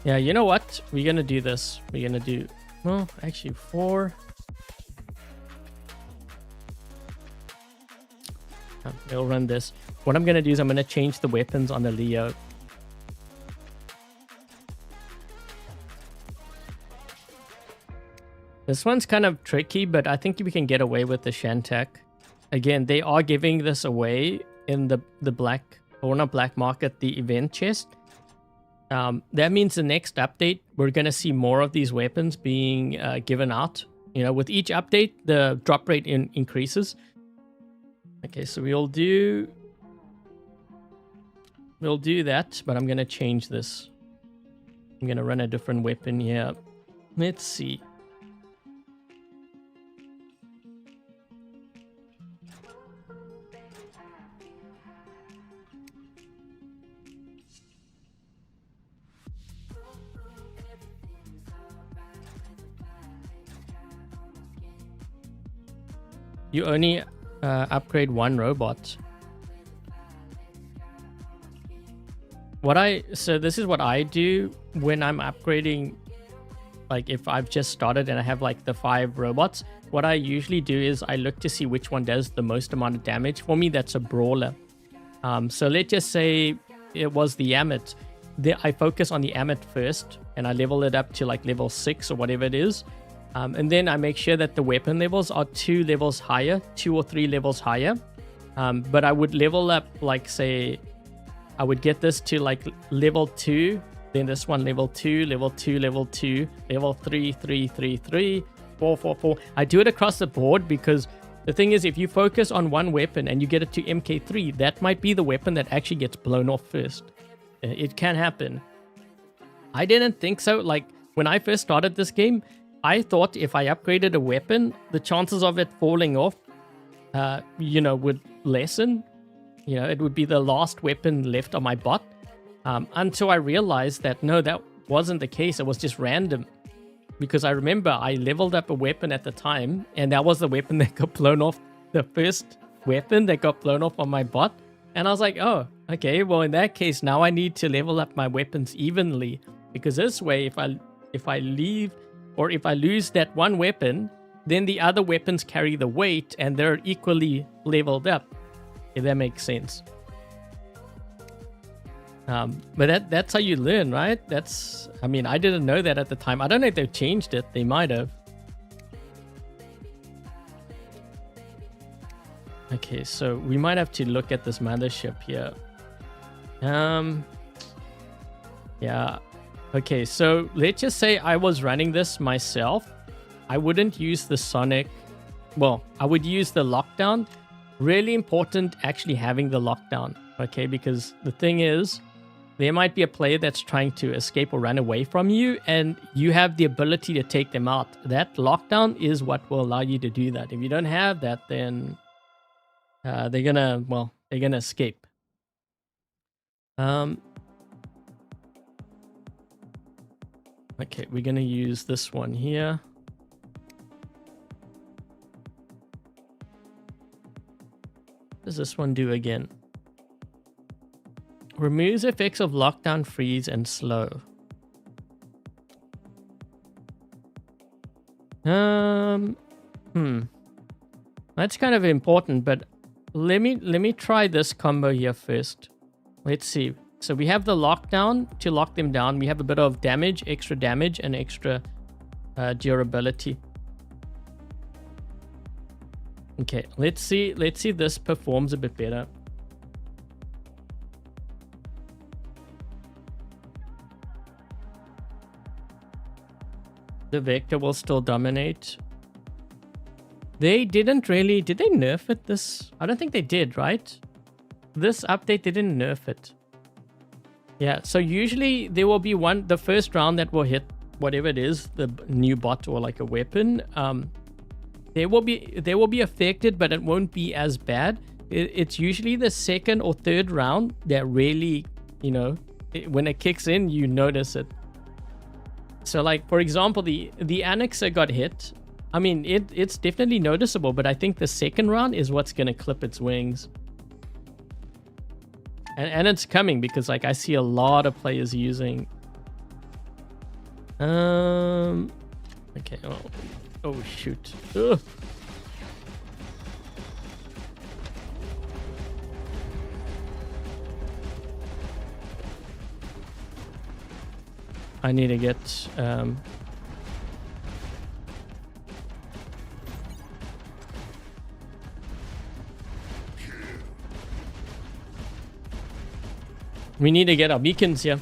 Yeah, you know what? We're gonna do this. We're gonna do... Well, actually 4. We'll run this. What I'm gonna do is I'm gonna change the weapons on the Leo. This one's kind of tricky, but I think we can get away with the Shantak. Again, they are giving this away in the black, or not black market, the event chest. That means the next update, we're going to see more of these weapons being given out. You know, with each update, the drop rate increases. Okay, so we'll do that, but I'm going to change this. I'm going to run a different weapon here. Let's see. You only upgrade one robot. So this is what I do when I'm upgrading. Like if I've just started and I have like the 5 robots, what I usually do is I look to see which one does the most amount of damage. For me, that's a brawler. So let's just say it was the Ammit. I focus on the Ammit first and I level it up to like level 6 or whatever it is. And then I make sure that the weapon levels are 2 levels higher, 2 or 3 levels higher. But I would level up, like say, I would get this to like level 2, then this one level 2, level 2, level 2, level 3, 3, 3, 3, 4, 4, 4. I do it across the board because the thing is, if you focus on one weapon and you get it to MK3, that might be the weapon that actually gets blown off first. It can happen. I didn't think so. Like when I first started this game, I thought if I upgraded a weapon, the chances of it falling off, would lessen. You know, it would be the last weapon left on my bot. Until I realized that, no, that wasn't the case. It was just random. Because I remember I leveled up a weapon at the time, and that was the weapon that got blown off, the first weapon that got blown off on my bot. And I was like, oh, okay, well, in that case, now I need to level up my weapons evenly. Because this way, if I leave... or if I lose that one weapon, then the other weapons carry the weight and they're equally leveled up. If that makes sense. But that's how you learn, right? I mean, I didn't know that at the time. I don't know if they've changed it. They might have. Okay, so we might have to look at this mothership here. Yeah. Okay, so let's just say I was running this myself. I wouldn't use the Sonic. Well, I would use the lockdown. Really important actually having the lockdown. Okay, because the thing is, there might be a player that's trying to escape or run away from you, and you have the ability to take them out. That lockdown is what will allow you to do that. If you don't have that, then they're gonna escape. Okay, we're going to use this one here. What does this one do again? Removes effects of lockdown, freeze, and slow. That's kind of important, but let me try this combo here first. Let's see. So we have the lockdown to lock them down. We have a bit of damage, extra damage, and extra durability. Okay, let's see if this performs a bit better. The Vector will still dominate. They didn't really... Did they nerf it this? I don't think they did, right? This update, they didn't nerf it. Yeah, so usually there will be the first round that will hit whatever it is, the new bot or like a weapon. They will be affected, but it won't be as bad. It's usually the second or third round that really, when it kicks in, you notice it. So like, for example, the Annexer got hit. I mean, it's definitely noticeable, but I think the second round is what's going to clip its wings. And it's coming because like I see a lot of players using. Okay. Oh shoot. Ugh. I need to get we need to get our beacons here.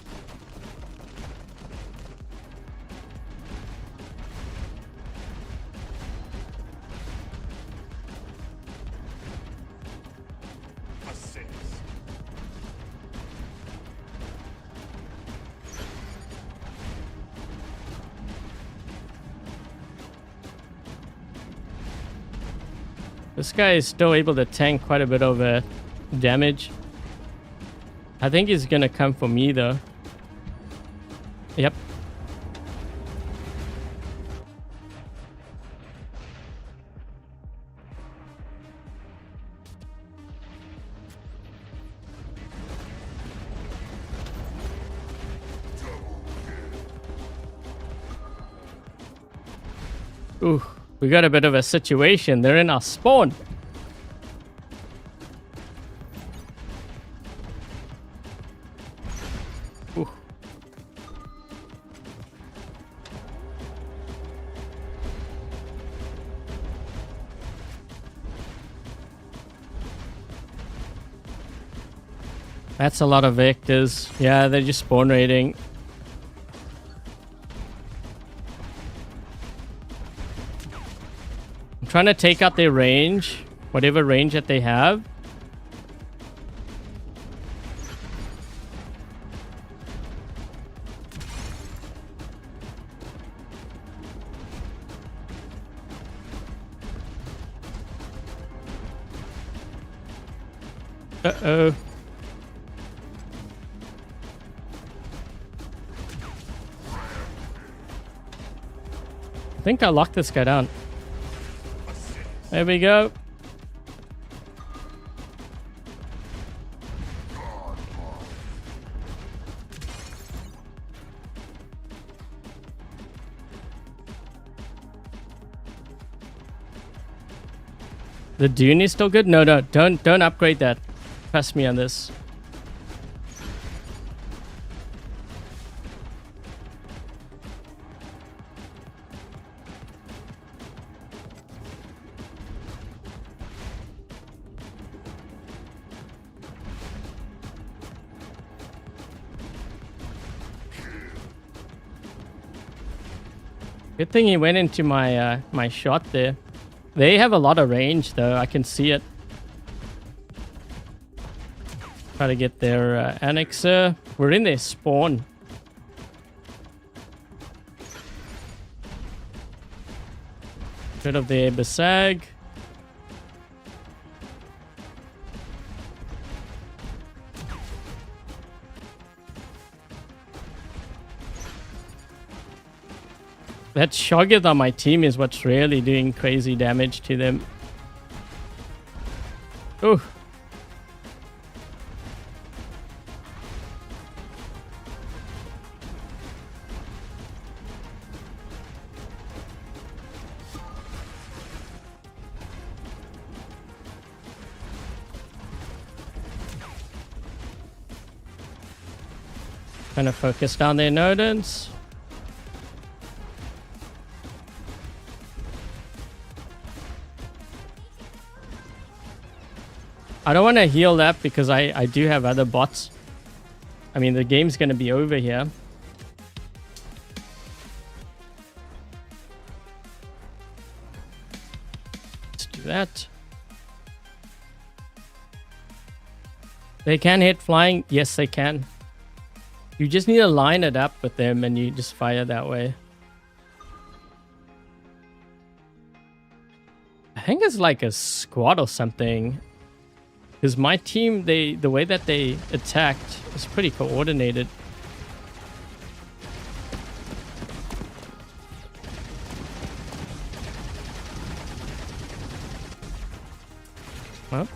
This guy is still able to tank quite a bit of damage. I think he's gonna come for me though. Yep. Ooh, we got a bit of a situation. They're in our spawn. Ooh. That's a lot of vectors. Yeah, they're just spawn raiding. I'm trying to take out their range, whatever range that they have. Uh-oh. I think I locked this guy down. There we go. The Dune is still good? No, don't upgrade that. Trust me on this. Good thing he went into my my shot there. They have a lot of range though, I can see it. Try to get their annexer. We're in their spawn. Rid of their Besag. That Shoggoth on my team is what's really doing crazy damage to them. Ooh. Trying to focus down their Nodens. I don't want to heal that because I do have other bots. I mean, the game's going to be over here. Let's do that. They can hit flying. Yes, they can. You just need to line it up with them and you just fire that way. I think it's like a squad or something. Because my team, the way that they attacked is pretty coordinated. Well.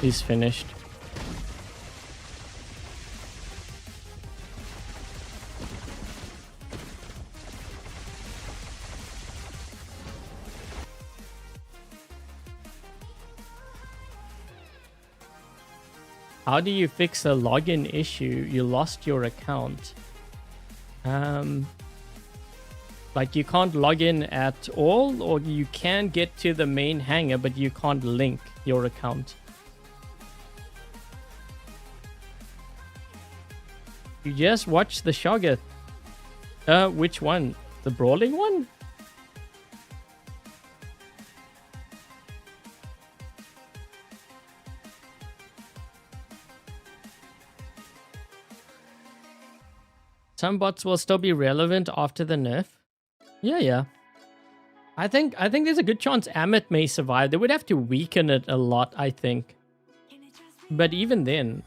He's finished. How do you fix a login issue? You lost your account. Like you can't log in at all, or you can get to the main hangar, but you can't link your account. You just watch the Shoggoth. Which one? The brawling one? Some bots will still be relevant after the nerf. Yeah. I think there's a good chance Ammit may survive. They would have to weaken it a lot, I think. But even then.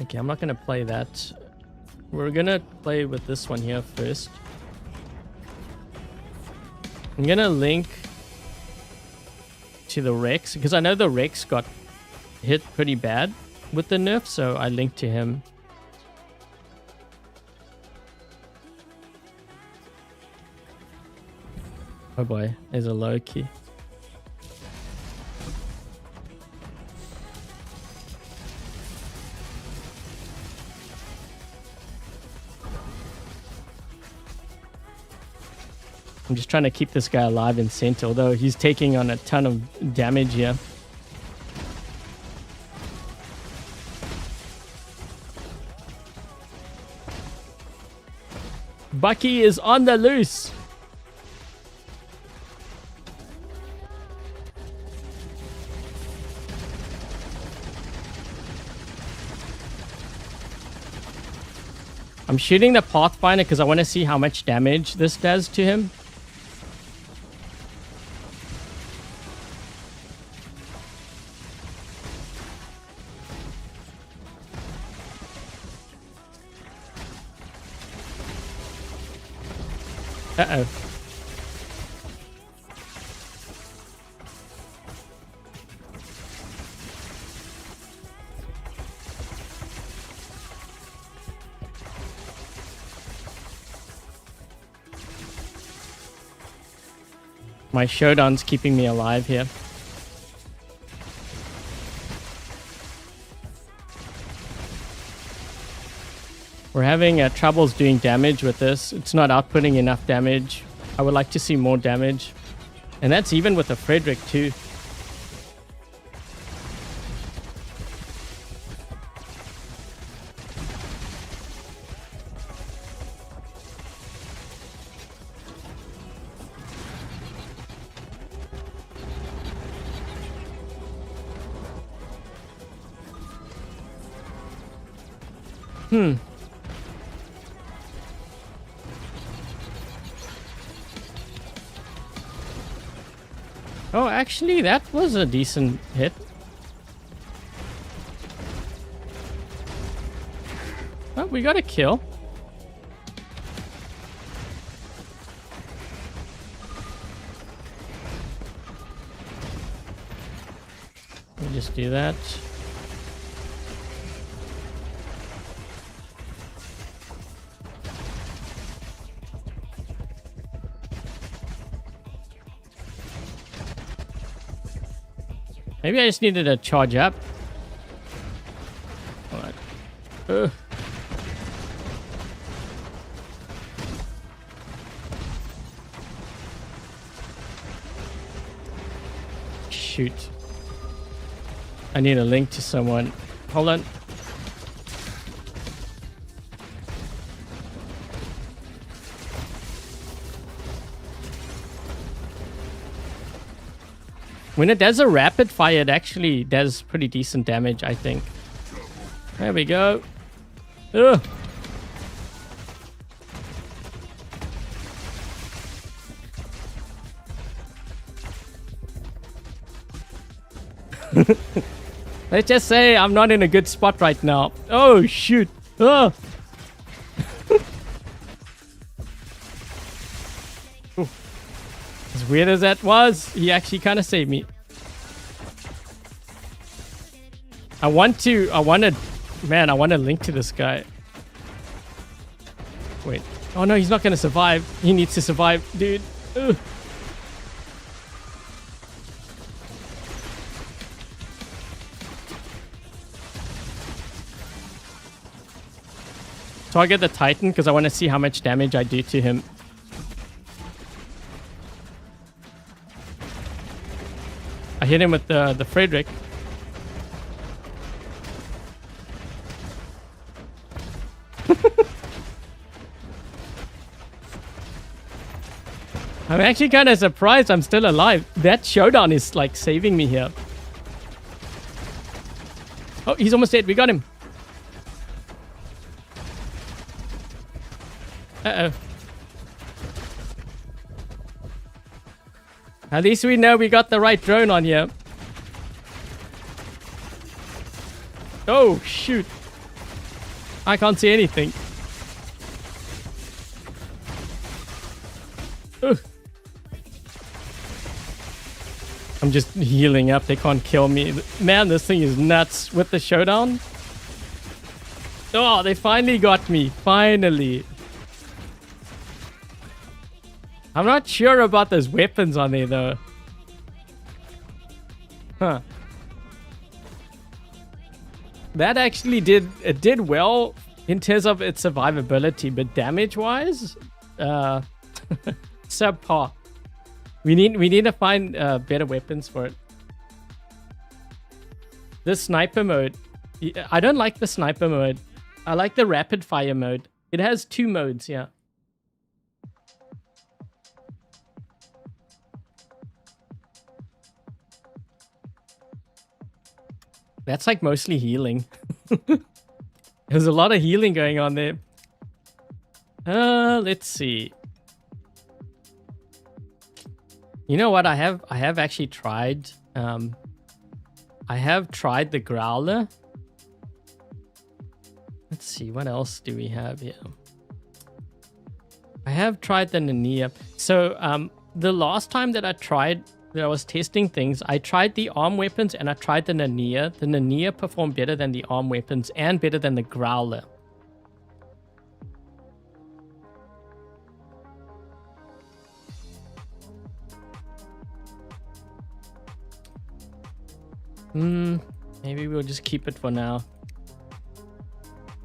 Okay, I'm not gonna play that. We're gonna play with this one here first. I'm gonna link to the Rex because I know the Rex got hit pretty bad with the nerf, so I linked to him. Oh boy, there's a low key. I'm just trying to keep this guy alive in center, although he's taking on a ton of damage here. Bucky is on the loose. I'm shooting the Pathfinder because I want to see how much damage this does to him. Uh-oh. My showdown's keeping me alive here. We're having troubles doing damage with this. It's not outputting enough damage. I would like to see more damage. And that's even with the Frederick too. Oh, actually, that was a decent hit. Oh, we got a kill. Let me just do that. Maybe I just needed to charge up. Alright. Shoot. I need a link to someone. Hold on. When it does a rapid fire, it actually does pretty decent damage, I think. There we go. Ugh. Let's just say I'm not in a good spot right now. Oh, shoot. Oh. As weird as that was, he actually kind of saved me. I want to link to this guy. Wait. Oh no, he's not going to survive. He needs to survive, dude. Ugh. Target the Titan because I want to see how much damage I do to him. I hit him with the Frederick. I'm actually kind of surprised I'm still alive. That showdown is like saving me here. Oh, he's almost dead. We got him. Uh-oh. At least we know we got the right drone on here. Oh, shoot. I can't see anything. Ugh. I'm just healing up. They can't kill me. Man, this thing is nuts with the showdown. Oh, they finally got me. Finally. I'm not sure about those weapons on there, though. Huh. That actually did well in terms of its survivability, but damage-wise, subpar. We need to find better weapons for it. The sniper mode. I don't like the sniper mode. I like the rapid fire mode. It has 2 modes, yeah. That's like mostly healing. There's a lot of healing going on there. Let's see. You know what? I have actually tried. I have tried the Growler. Let's see. What else do we have here? I have tried the Nania. So the last time that I was testing things, I tried the arm weapons and I tried the Nania. The Nania performed better than the arm weapons and better than the Growler. Maybe we'll just keep it for now.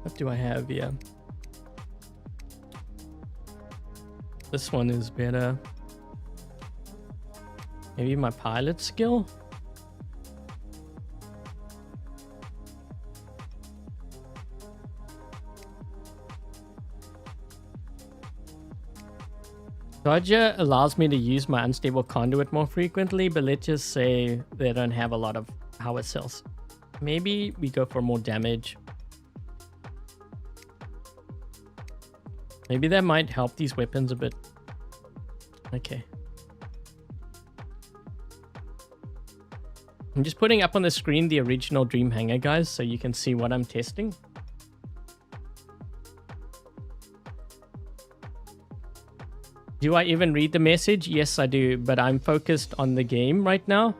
What do I have here? This one is better. Maybe my pilot skill? Dodger allows me to use my unstable conduit more frequently, but let's just say they don't have a lot of power cells. Maybe we go for more damage. Maybe that might help these weapons a bit. Okay. I'm just putting up on the screen the original Dream Hangar, guys, so you can see what I'm testing. Do I even read the message? Yes, I do, but I'm focused on the game right now.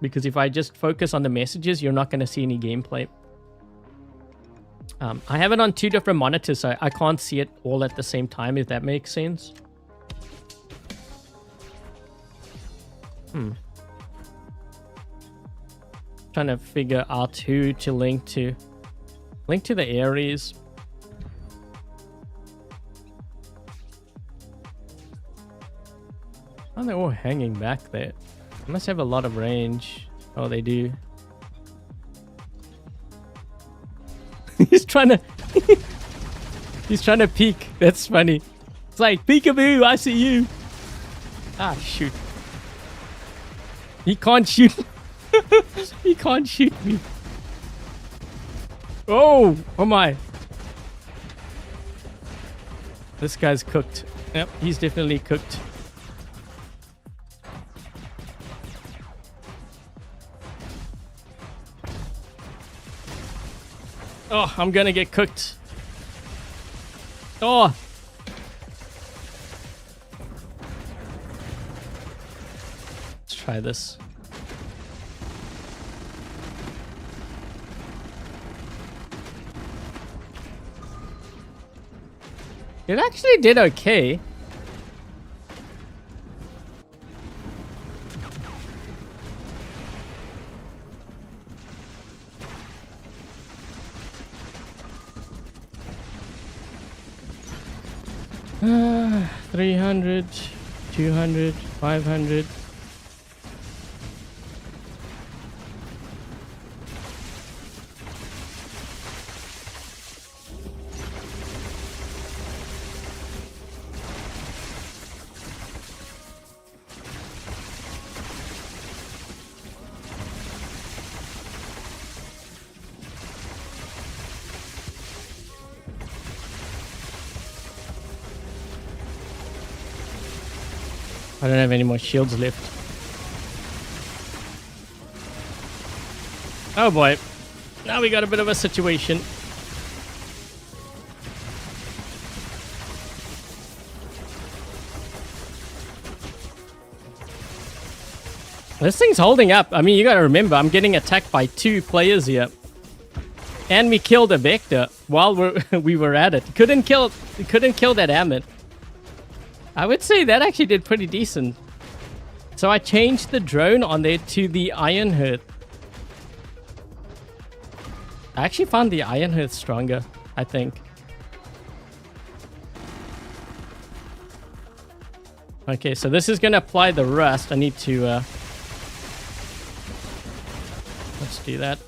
Because if I just focus on the messages, you're not going to see any gameplay. I have it on 2 different monitors, so I can't see it all at the same time, if that makes sense. Trying to figure out who to link to. Link to the Ares. Oh, they're all hanging back there. They must have a lot of range. Oh, they do. He's trying to... He's trying to peek. That's funny. It's like, peekaboo, I see you. Ah, shoot. He can't shoot. He can't shoot me. Oh my. This guy's cooked. Yep, he's definitely cooked. Oh, I'm gonna get cooked. Oh. Let's try this. It actually did okay. Uh, 300, 200, 500. I don't have any more shields left. Oh boy. Now we got a bit of a situation. This thing's holding up. I mean, you gotta remember, I'm getting attacked by 2 players here. And we killed a Vector while we were at it. Couldn't kill that Ammit. I would say that actually did pretty decent. So I changed the drone on there to the Iron Hearth. I actually found the Iron Hearth stronger, I think. Okay, so this is going to apply the rust. I need to... let's do that.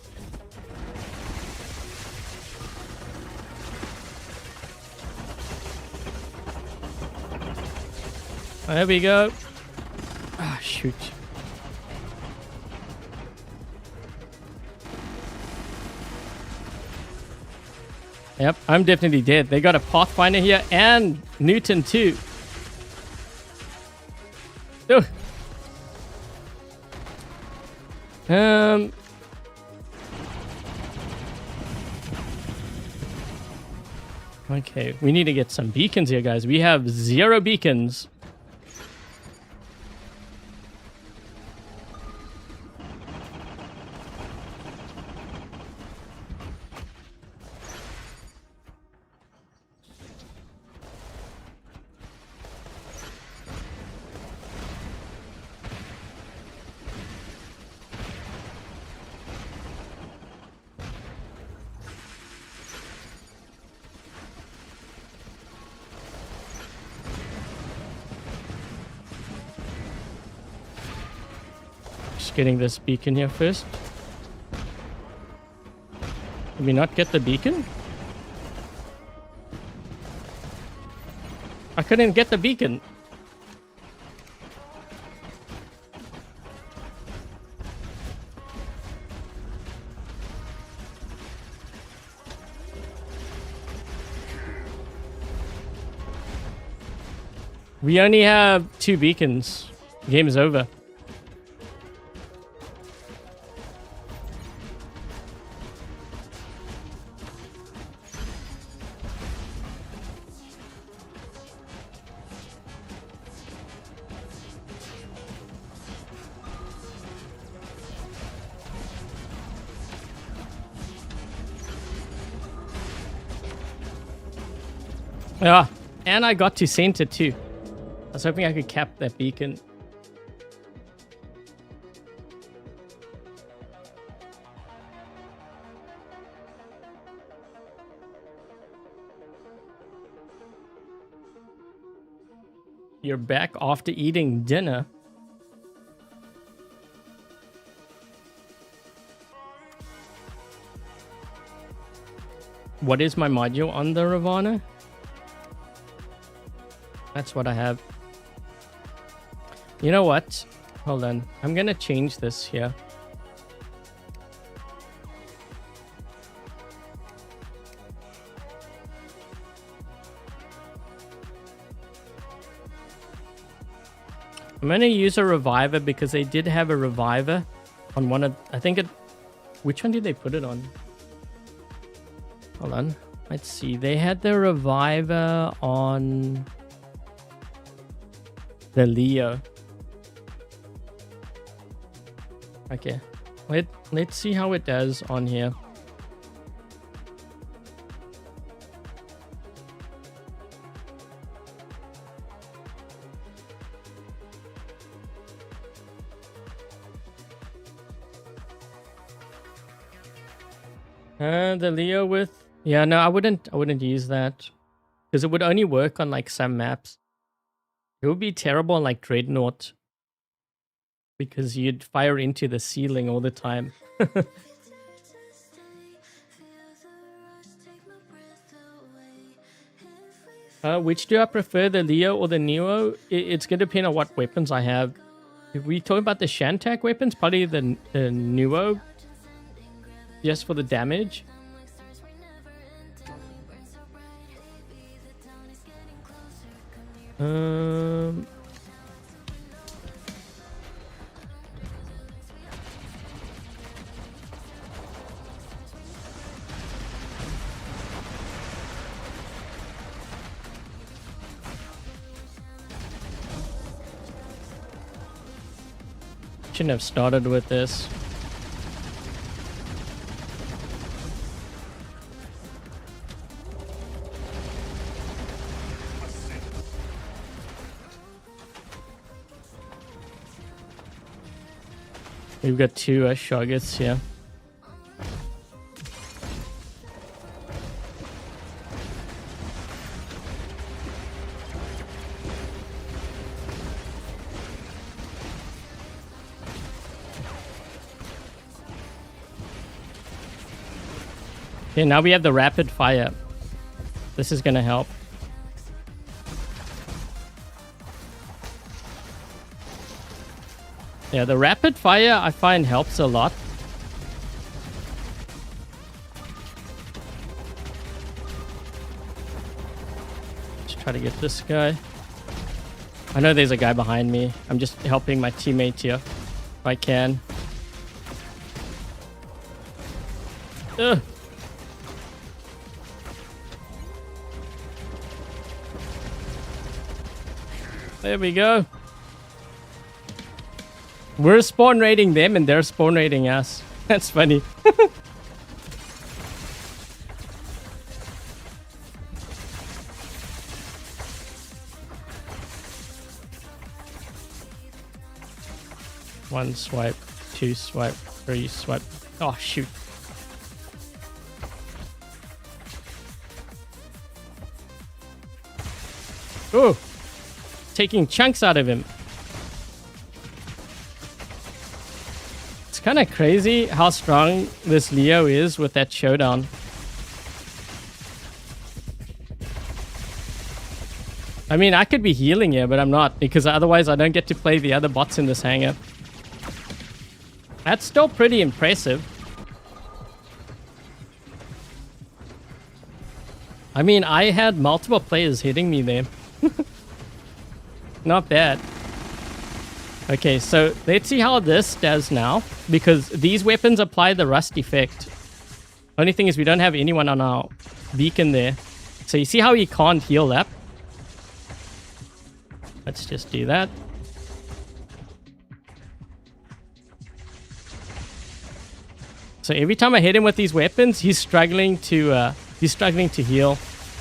There we go. Ah, shoot. Yep, I'm definitely dead. They got a Pathfinder here and Newton too. Ugh. Okay, we need to get some beacons here, guys. We have 0 beacons. Getting this beacon here first. Did we not get the beacon? I couldn't get the beacon. We only have 2 beacons. Game is over. Yeah, and I got to center too. I was hoping I could cap that beacon. You're back after eating dinner. What is my module on the Ravana? That's what I have. You know what? Hold on. I'm gonna change this here. I'm gonna use a reviver because they did have a reviver on one of... I think it... Which one did they put it on? Hold on. Let's see. They had the reviver on... the Leo. Okay. Let's see how it does on here. The Leo with... Yeah, no, I wouldn't use that. Because it would only work on like some maps. It would be terrible on like Dreadnought. Because you'd fire into the ceiling all the time. Which do I prefer, the Leo or the Neo? It's going to depend on what weapons I have. If we talk about the Shantak weapons, probably the Neo. Just for the damage. Shouldn't have started with this. We've got two Shoggets here. Okay, now we have the rapid fire. This is gonna help. Yeah, the rapid fire I find helps a lot. Let's try to get this guy. I know there's a guy behind me. I'm just helping my teammate here if I can. Ugh. There we go. We're spawn raiding them and they're spawn raiding us. That's funny. One swipe, two swipe, three swipe. Oh, shoot. Oh, taking chunks out of him. It's kind of crazy how strong this Leo is with that showdown. I mean, I could be healing here, but I'm not, because otherwise I don't get to play the other bots in this hangar. That's still pretty impressive. I mean, I had multiple players hitting me there. Not bad. Okay, so let's see how this does now, because these weapons apply the rust effect. Only thing is we don't have anyone on our beacon there. So you see how he can't heal up? Let's just do that. So every time I hit him with these weapons, he's struggling to heal.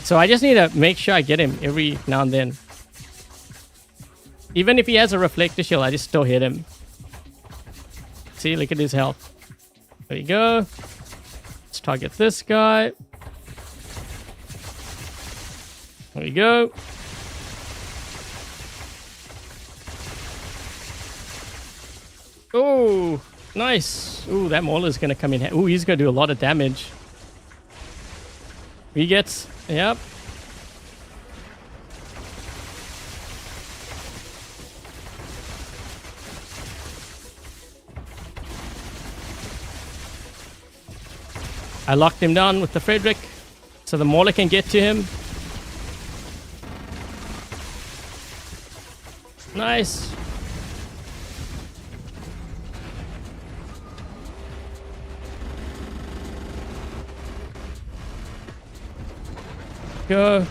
So I just need to make sure I get him every now and then. Even if he has a reflector shield, I just still hit him. See, look at his health. There you go. Let's target this guy. There we go. Oh, nice. Ooh, that Mauler's gonna come in. Ooh, he's gonna do a lot of damage. He gets, yep. I locked him down with the Frederick, so the Mauler can get to him. Nice. Go.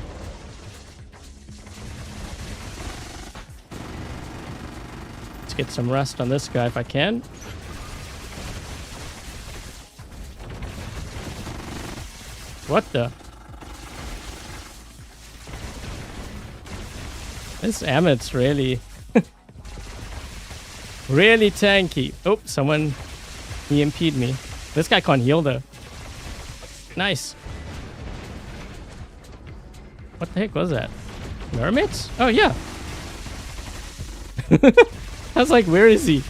Let's get some rust on this guy if I can. What the? This Ammit's really... really tanky. Oh, someone EMP'd me. This guy can't heal though. Nice. What the heck was that? Mermaids? Oh, yeah. I was like, where is he?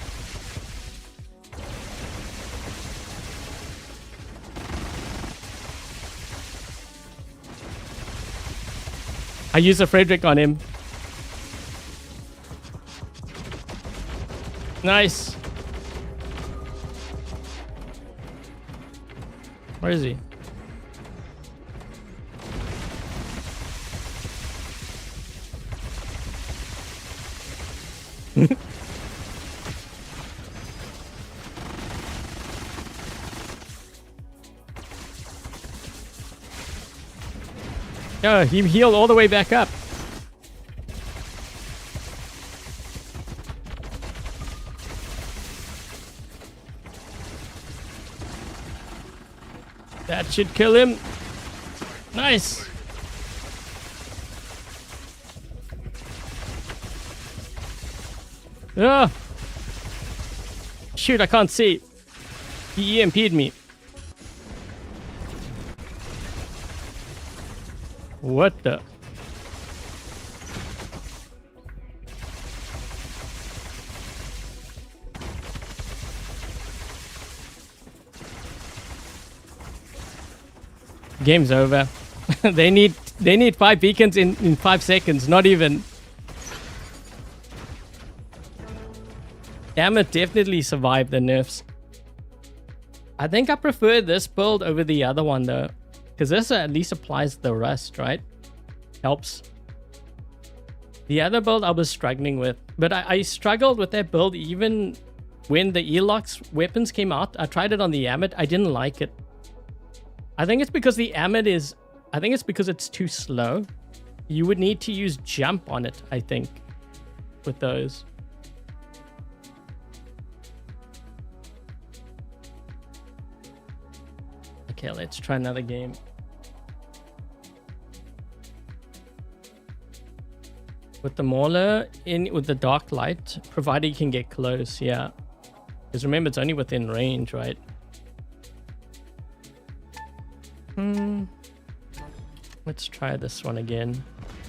I used a Frederick on him. Nice. Where is he? Oh, he healed all the way back up. That should kill him. Nice. Ah. Shoot, I can't see. He EMP'd me. What the? Game's over. they need 5 beacons in 5 seconds, not even. Ammit definitely survived the nerfs. I think I prefer this build over the other one though, because this at least applies the rust, right? Helps. The other build I was struggling with, but I struggled with that build even when the Elox weapons came out. I tried it on the Ammit. I didn't like it. I think it's because the Ammit is... I think it's because it's too slow. You would need to use jump on it, I think, with those. Okay, let's try another game. With the Mauler in with the dark light, provided you can get close, yeah. Because remember, it's only within range, right? Let's try this one again.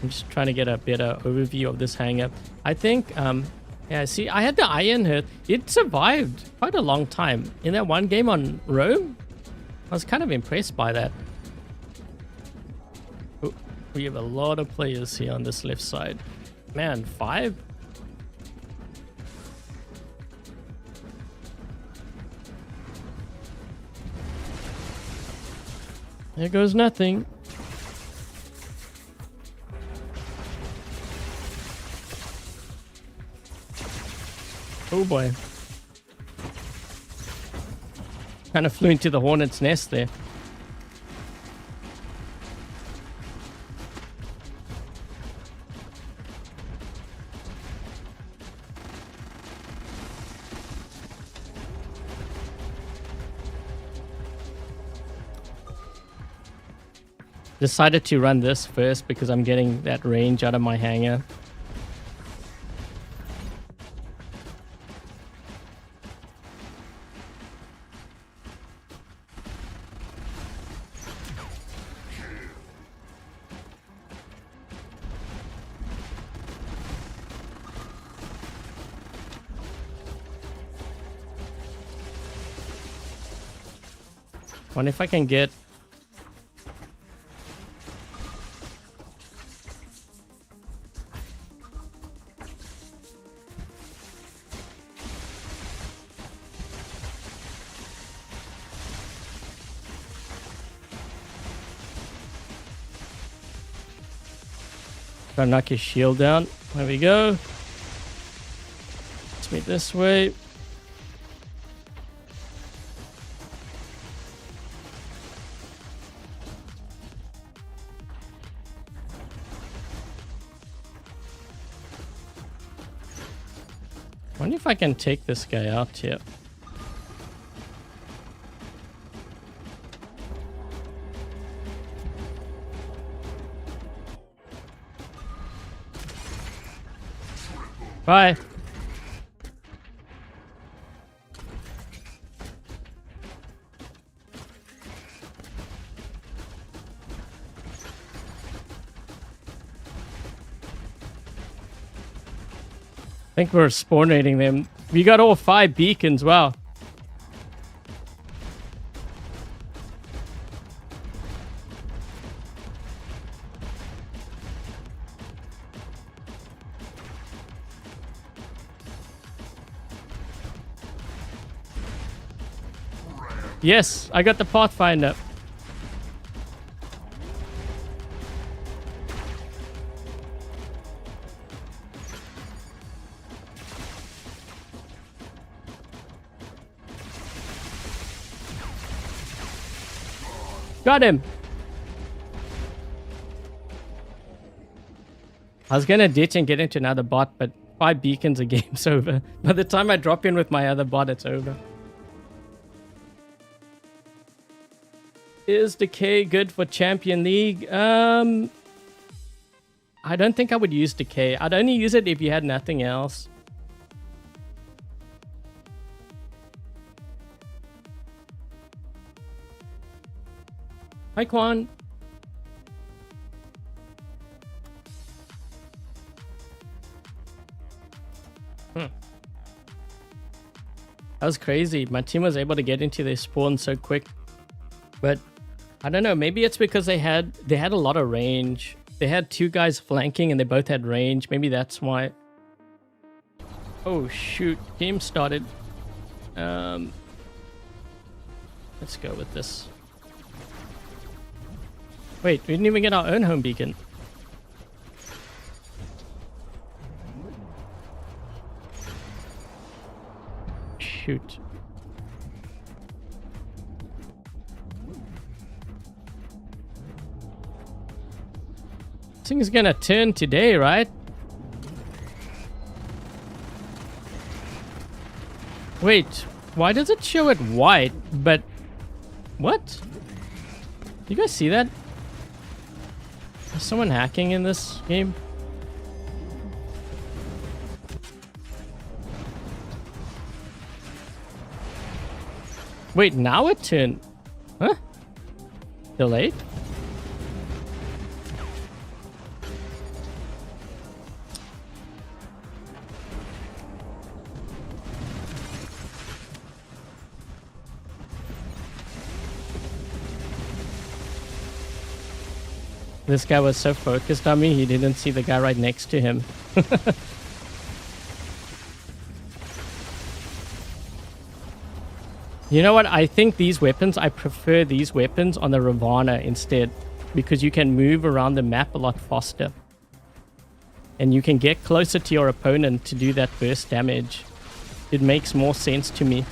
I'm just trying to get a better overview of this hangar. I think, yeah, see, I had the Iron Hearth. It survived quite a long time. In that one game on Rome, I was kind of impressed by that. Oh, we have a lot of players here on this left side. Man, 5? There goes nothing. Oh boy. Kind of flew into the hornet's nest there. Decided to run this first because I'm getting that range out of my hangar. Wonder if I can get... Try to knock his shield down. There we go. Let's meet this way. Wonder if I can take this guy out here. Bye. I think we're spawn raiding them. We got all 5 beacons. Wow. Yes, I got the Pathfinder. Got him. I was gonna ditch and get into another bot, but 5 beacons, a game's over. By the time I drop in with my other bot, it's over. Is Decay good for Champion League? I don't think I would use Decay. I'd only use it if you had nothing else. Hi, Quan. That was crazy. My team was able to get into their spawn so quick. But I don't know, maybe it's because they had a lot of range. They had two guys flanking and they both had range. Maybe that's why. Oh shoot, game started. Let's go with this. Wait, we didn't even get our own home beacon. Shoot. This thing's gonna turn today, right? Wait, why does it show it white, but... What? You guys see that? Is someone hacking in this game? Wait, now it turned... Huh? Delayed? This guy was so focused on me, he didn't see the guy right next to him. You know what? I think these weapons, I prefer these weapons on the Ravana instead. Because you can move around the map a lot faster. And you can get closer to your opponent to do that burst damage. It makes more sense to me.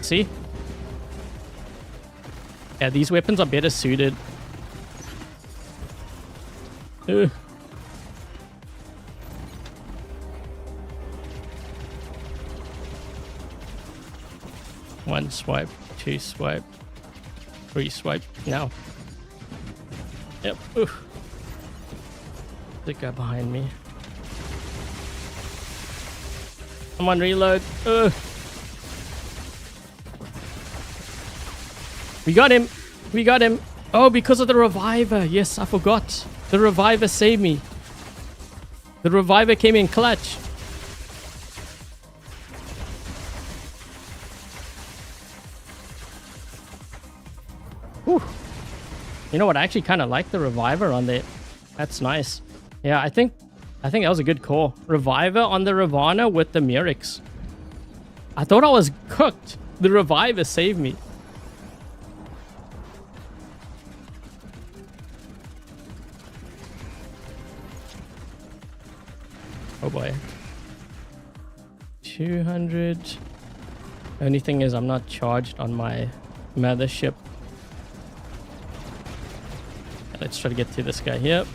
See? Yeah, these weapons are better suited. Ugh. One swipe, two swipe, three swipe. Now. Yep. Oof. The guy behind me. Someone reload. Ugh. We got him. We got him. Oh, because of the reviver. Yes, I forgot. The reviver saved me. The reviver came in clutch. Whew. You know what? I actually kind of like the reviver on there. That's nice. Yeah, I think that was a good call. Reviver on the Ravana with the Murex. I thought I was cooked. The reviver saved me. Oh boy. 200. Only thing is I'm not charged on my mothership. Let's try to get to this guy here.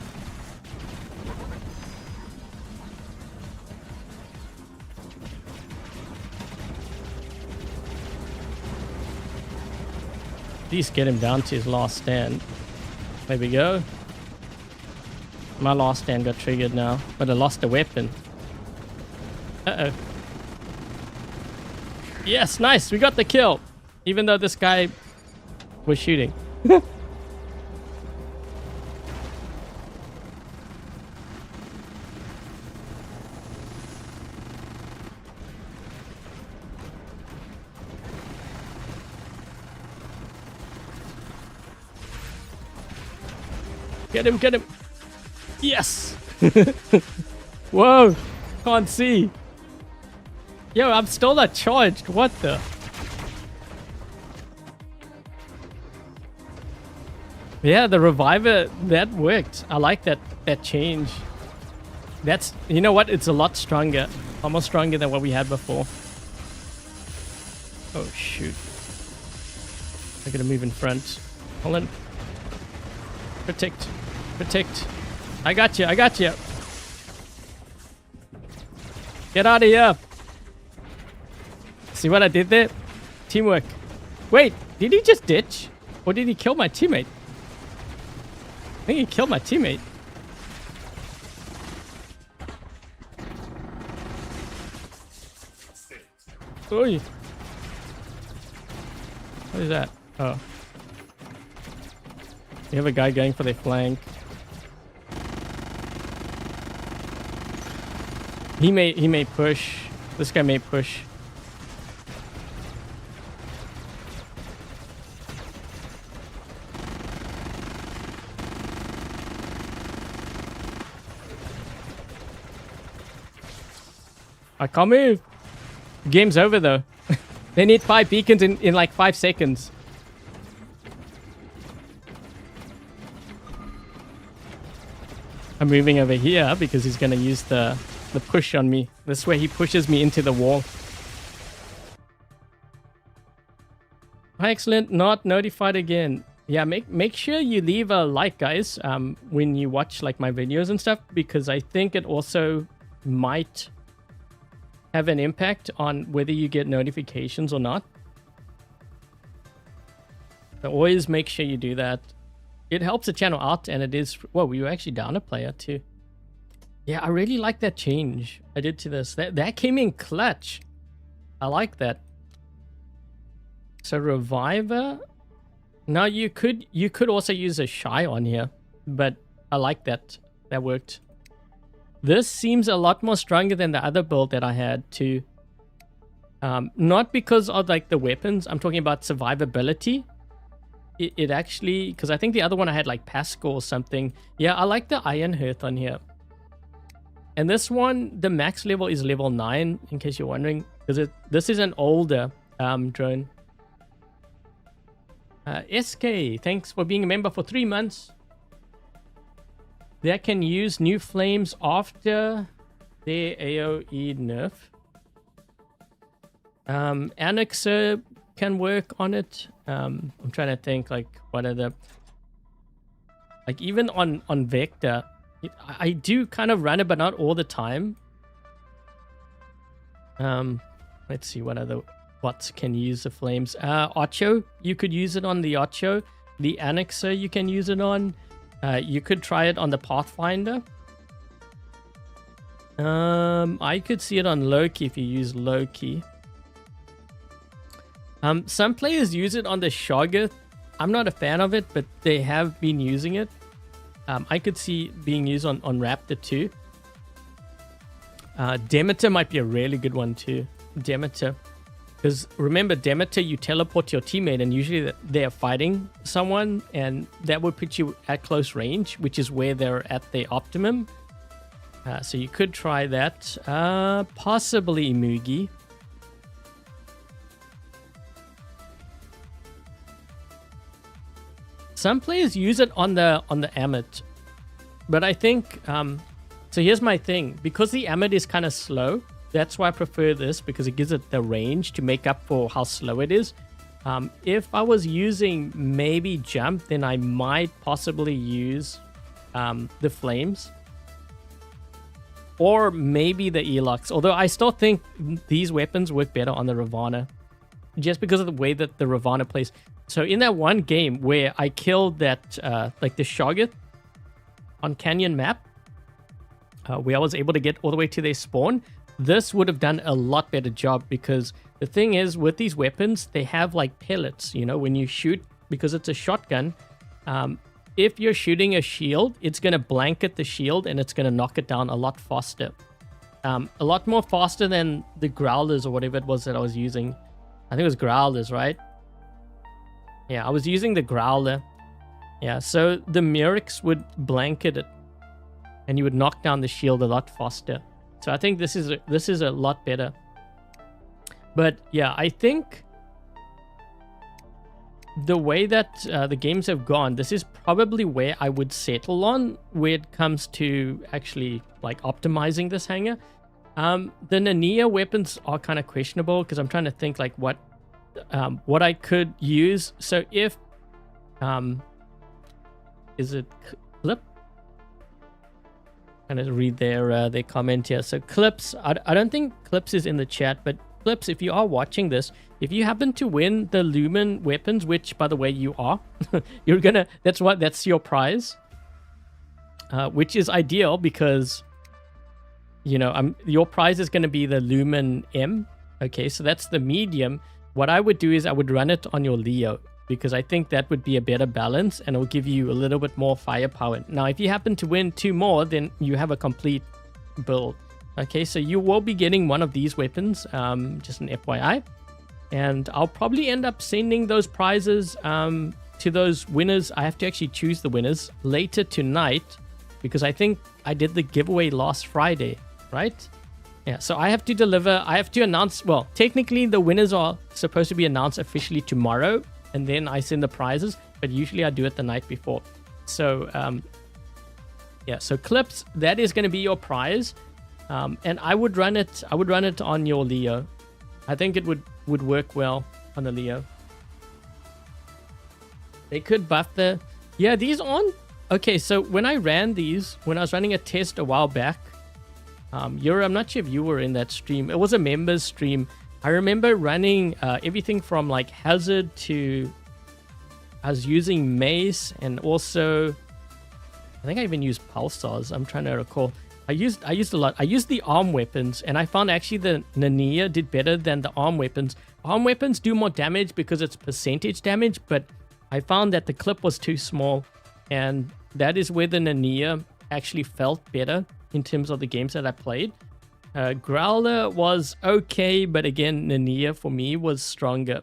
Please get him down to his last stand. There we go. My last stand got triggered now, but I lost a weapon. Uh-oh. Yes, nice. We got the kill. Even though this guy was shooting. Get him, get him. Yes. Whoa. Can't see. Yo, I'm still not charged. What the? Yeah, the reviver, that worked. I like that change. That's, you know what? It's a lot stronger. Almost stronger than what we had before. Oh, shoot. I gotta move in front. Hold on. Protect. Protect. I got you. I got you. Get out of here. See what I did there? Teamwork. Wait, did he just ditch? Or did he kill my teammate? I think he killed my teammate. Oi. What is that? Oh. You have a guy going for their flank. He may push. This guy may push. I can't move. Game's over though. They need 5 beacons in like 5 seconds. I'm moving over here because he's going to use the push on me. This way he pushes me into the wall. Hi, excellent. Not notified again. Yeah, make sure you leave a like, guys, when you watch like my videos and stuff, because I think it also might have an impact on whether you get notifications or not. So always make sure you do that. It helps the channel out, and it is... Whoa, we were actually down a player too. Yeah, I really like that change I did to this. That came in clutch. I like that. So Reviver. Now you could also use a Shy on here, but I like that. That worked. This seems a lot more stronger than the other build that I had too. Not because of like the weapons. I'm talking about survivability. It actually, because I think the other one I had like Pascal or something. Yeah, I like the Iron Hearth on here. And this one, the max level is level 9, in case you're wondering, because this is an older drone. SK, thanks for being a member for 3 months. They can use new flames after their AoE nerf. Annexer can work on it. I'm trying to think like what are the... Like even on Vector, I do kind of run it, but not all the time. Let's see what other bots can use the flames. Ocho, you could use it on the Ocho. The Annexer you can use it on. You could try it on the Pathfinder. I could see it on Loki if you use Loki. Some players use it on the Shoggoth. I'm not a fan of it, but they have been using it. I could see being used on Raptor too. Demeter might be a really good one too. Demeter. Because remember, Demeter, you teleport your teammate and usually they're fighting someone, and that would put you at close range, which is where they're at their optimum. So you could try that. Possibly Mugi. Some players use it on the Ammit, but I think so here's my thing. Because the Ammit is kind of slow, that's why I prefer this, because it gives it the range to make up for how slow it is. If I was using maybe jump, then I might possibly use the flames, or maybe the Elox, although I still think these weapons work better on the Ravana, just because of the way that the Ravana plays. So in that one game where I killed that, like the Shoggoth on Canyon map, where I was able to get all the way to their spawn, this would have done a lot better job, because the thing is with these weapons, they have like pellets, you know, when you shoot, because it's a shotgun. If you're shooting a shield, it's going to blanket the shield and it's going to knock it down a lot faster. A lot more faster than the Growlers or whatever it was that I was using. I think it was Growlers, right? Yeah, I was using the Growler. Yeah, so the Murex would blanket it, and you would knock down the shield a lot faster. So I think this is a lot better. But yeah, I think the way that the games have gone, this is probably where I would settle on when it comes to actually like optimizing this hangar. The Nania weapons are kind of questionable, because I'm trying to think like what I could use. So if is it Clip? I'm gonna read their comment here. So Clips, I don't think Clips is in the chat, but Clips, if you are watching this, if you happen to win the Lumen weapons, which by the way you are, you're gonna, that's your prize, which is ideal because, you know, your prize is going to be the Lumen M. Okay, so that's the medium. What I would do is I would run it on your Leo, because I think that would be a better balance and it'll give you a little bit more firepower. Now, if you happen to win 2 more, then you have a complete build. Okay, so you will be getting one of these weapons, just an FYI. And I'll probably end up sending those prizes to those winners. I have to actually choose the winners later tonight, because I think I did the giveaway last Friday, right? Yeah, so I have to announce, well, technically the winners are supposed to be announced officially tomorrow, and then I send the prizes, but usually I do it the night before. So, yeah, so Clips, that is going to be your prize. And I would run it on your Leo. I think it would work well on the Leo. They could buff yeah, these on. Okay, so when I ran these, when I was running a test a while back, I'm not sure if you were in that stream. It was a members stream. I remember running everything from like Hazard to, I was using Mace, and also I think I even used Pulsars. I'm trying to recall. I used a lot. I used the arm weapons, and I found actually the Nania did better than the arm weapons. Arm weapons do more damage because it's percentage damage, but I found that the clip was too small, and that is where the Nania actually felt better in terms of the games that I played. Growler was okay, but again, Nania for me was stronger.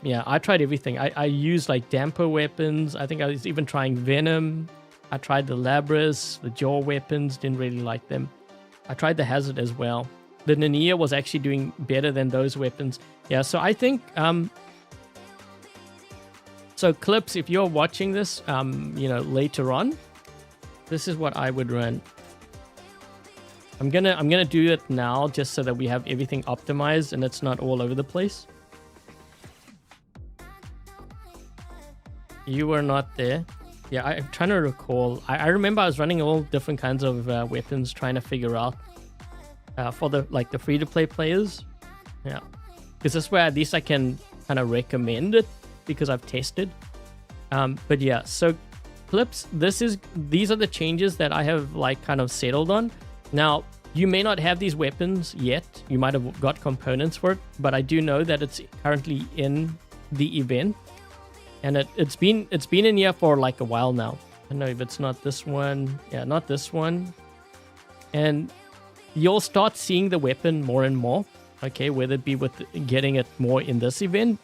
Yeah, I tried everything. I used like damper weapons. I think I was even trying Venom. I tried the Labras, the Jaw weapons, didn't really like them. I tried the Hazard as well. The Nania was actually doing better than those weapons. Yeah, so I think... so Clips, if you're watching this, you know, later on, this is what I would run. I'm gonna do it now just so that we have everything optimized and it's not all over the place. You were not there. Yeah, I'm trying to recall. I remember I was running all different kinds of weapons, trying to figure out for the free-to-play players. Yeah, because this way at least I can kind of recommend it because I've tested. But yeah, so Clips, these are the changes that I have like kind of settled on. Now, you may not have these weapons yet. You might have got components for it, but I do know that it's currently in the event. And it's been in here for like a while now. I don't know if it's not this one. Yeah, not this one. And you'll start seeing the weapon more and more. Okay, whether it be with getting it more in this event.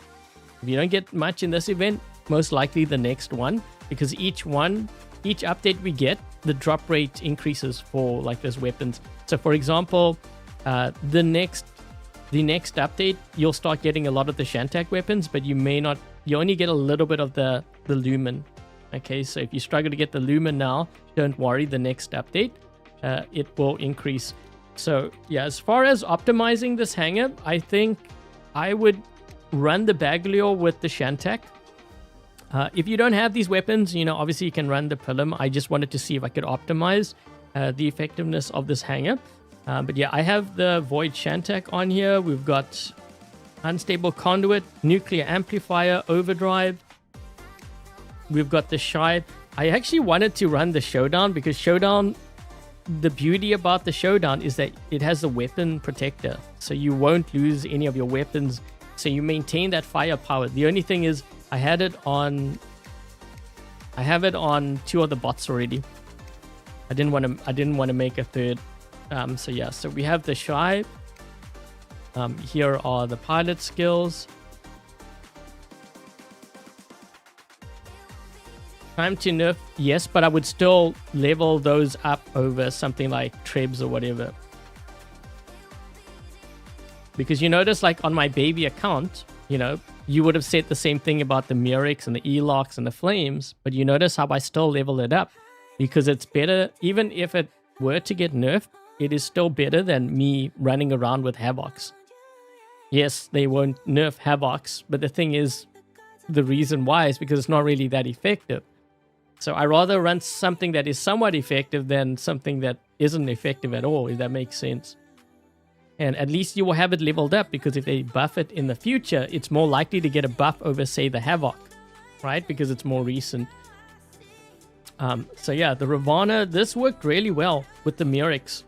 If you don't get much in this event, most likely the next one. Because each update we get, the drop rate increases for like those weapons. So for example, the next update, you'll start getting a lot of the Shantak weapons, but you only get a little bit of the Lumen. Okay, so if you struggle to get the Lumen now, don't worry, the next update, it will increase. So yeah, as far as optimizing this hangar, I think I would run the Bagliore with the Shantak. If you don't have these weapons, you know, obviously you can run the Pilum. I just wanted to see if I could optimize the effectiveness of this hangar. But yeah, I have the Void Shantak on here. We've got Unstable Conduit, Nuclear Amplifier, Overdrive. We've got the Shy. I actually wanted to run the Showdown because Showdown, the beauty about the Showdown is that it has the weapon protector. So you won't lose any of your weapons. So you maintain that firepower. The only thing is I have it on 2 of the bots already. I didn't want to make a third. So yeah, so we have the Shy. Here are the pilot skills. Time to nerf, yes, but I would still level those up over something like Trebs or whatever. Because you notice, like on my baby account, you know, you would have said the same thing about the Murex and the Elox and the Flames, but you notice how I still level it up because it's better. Even if it were to get nerfed, it is still better than me running around with Havocs. Yes, they won't nerf Havocs, but the thing is, the reason why is because it's not really that effective. So I rather run something that is somewhat effective than something that isn't effective at all, if that makes sense. And at least you will have it leveled up, because if they buff it in the future, it's more likely to get a buff over, say, the Havoc, right? Because it's more recent. So yeah, the Ravana, this worked really well with the Murex.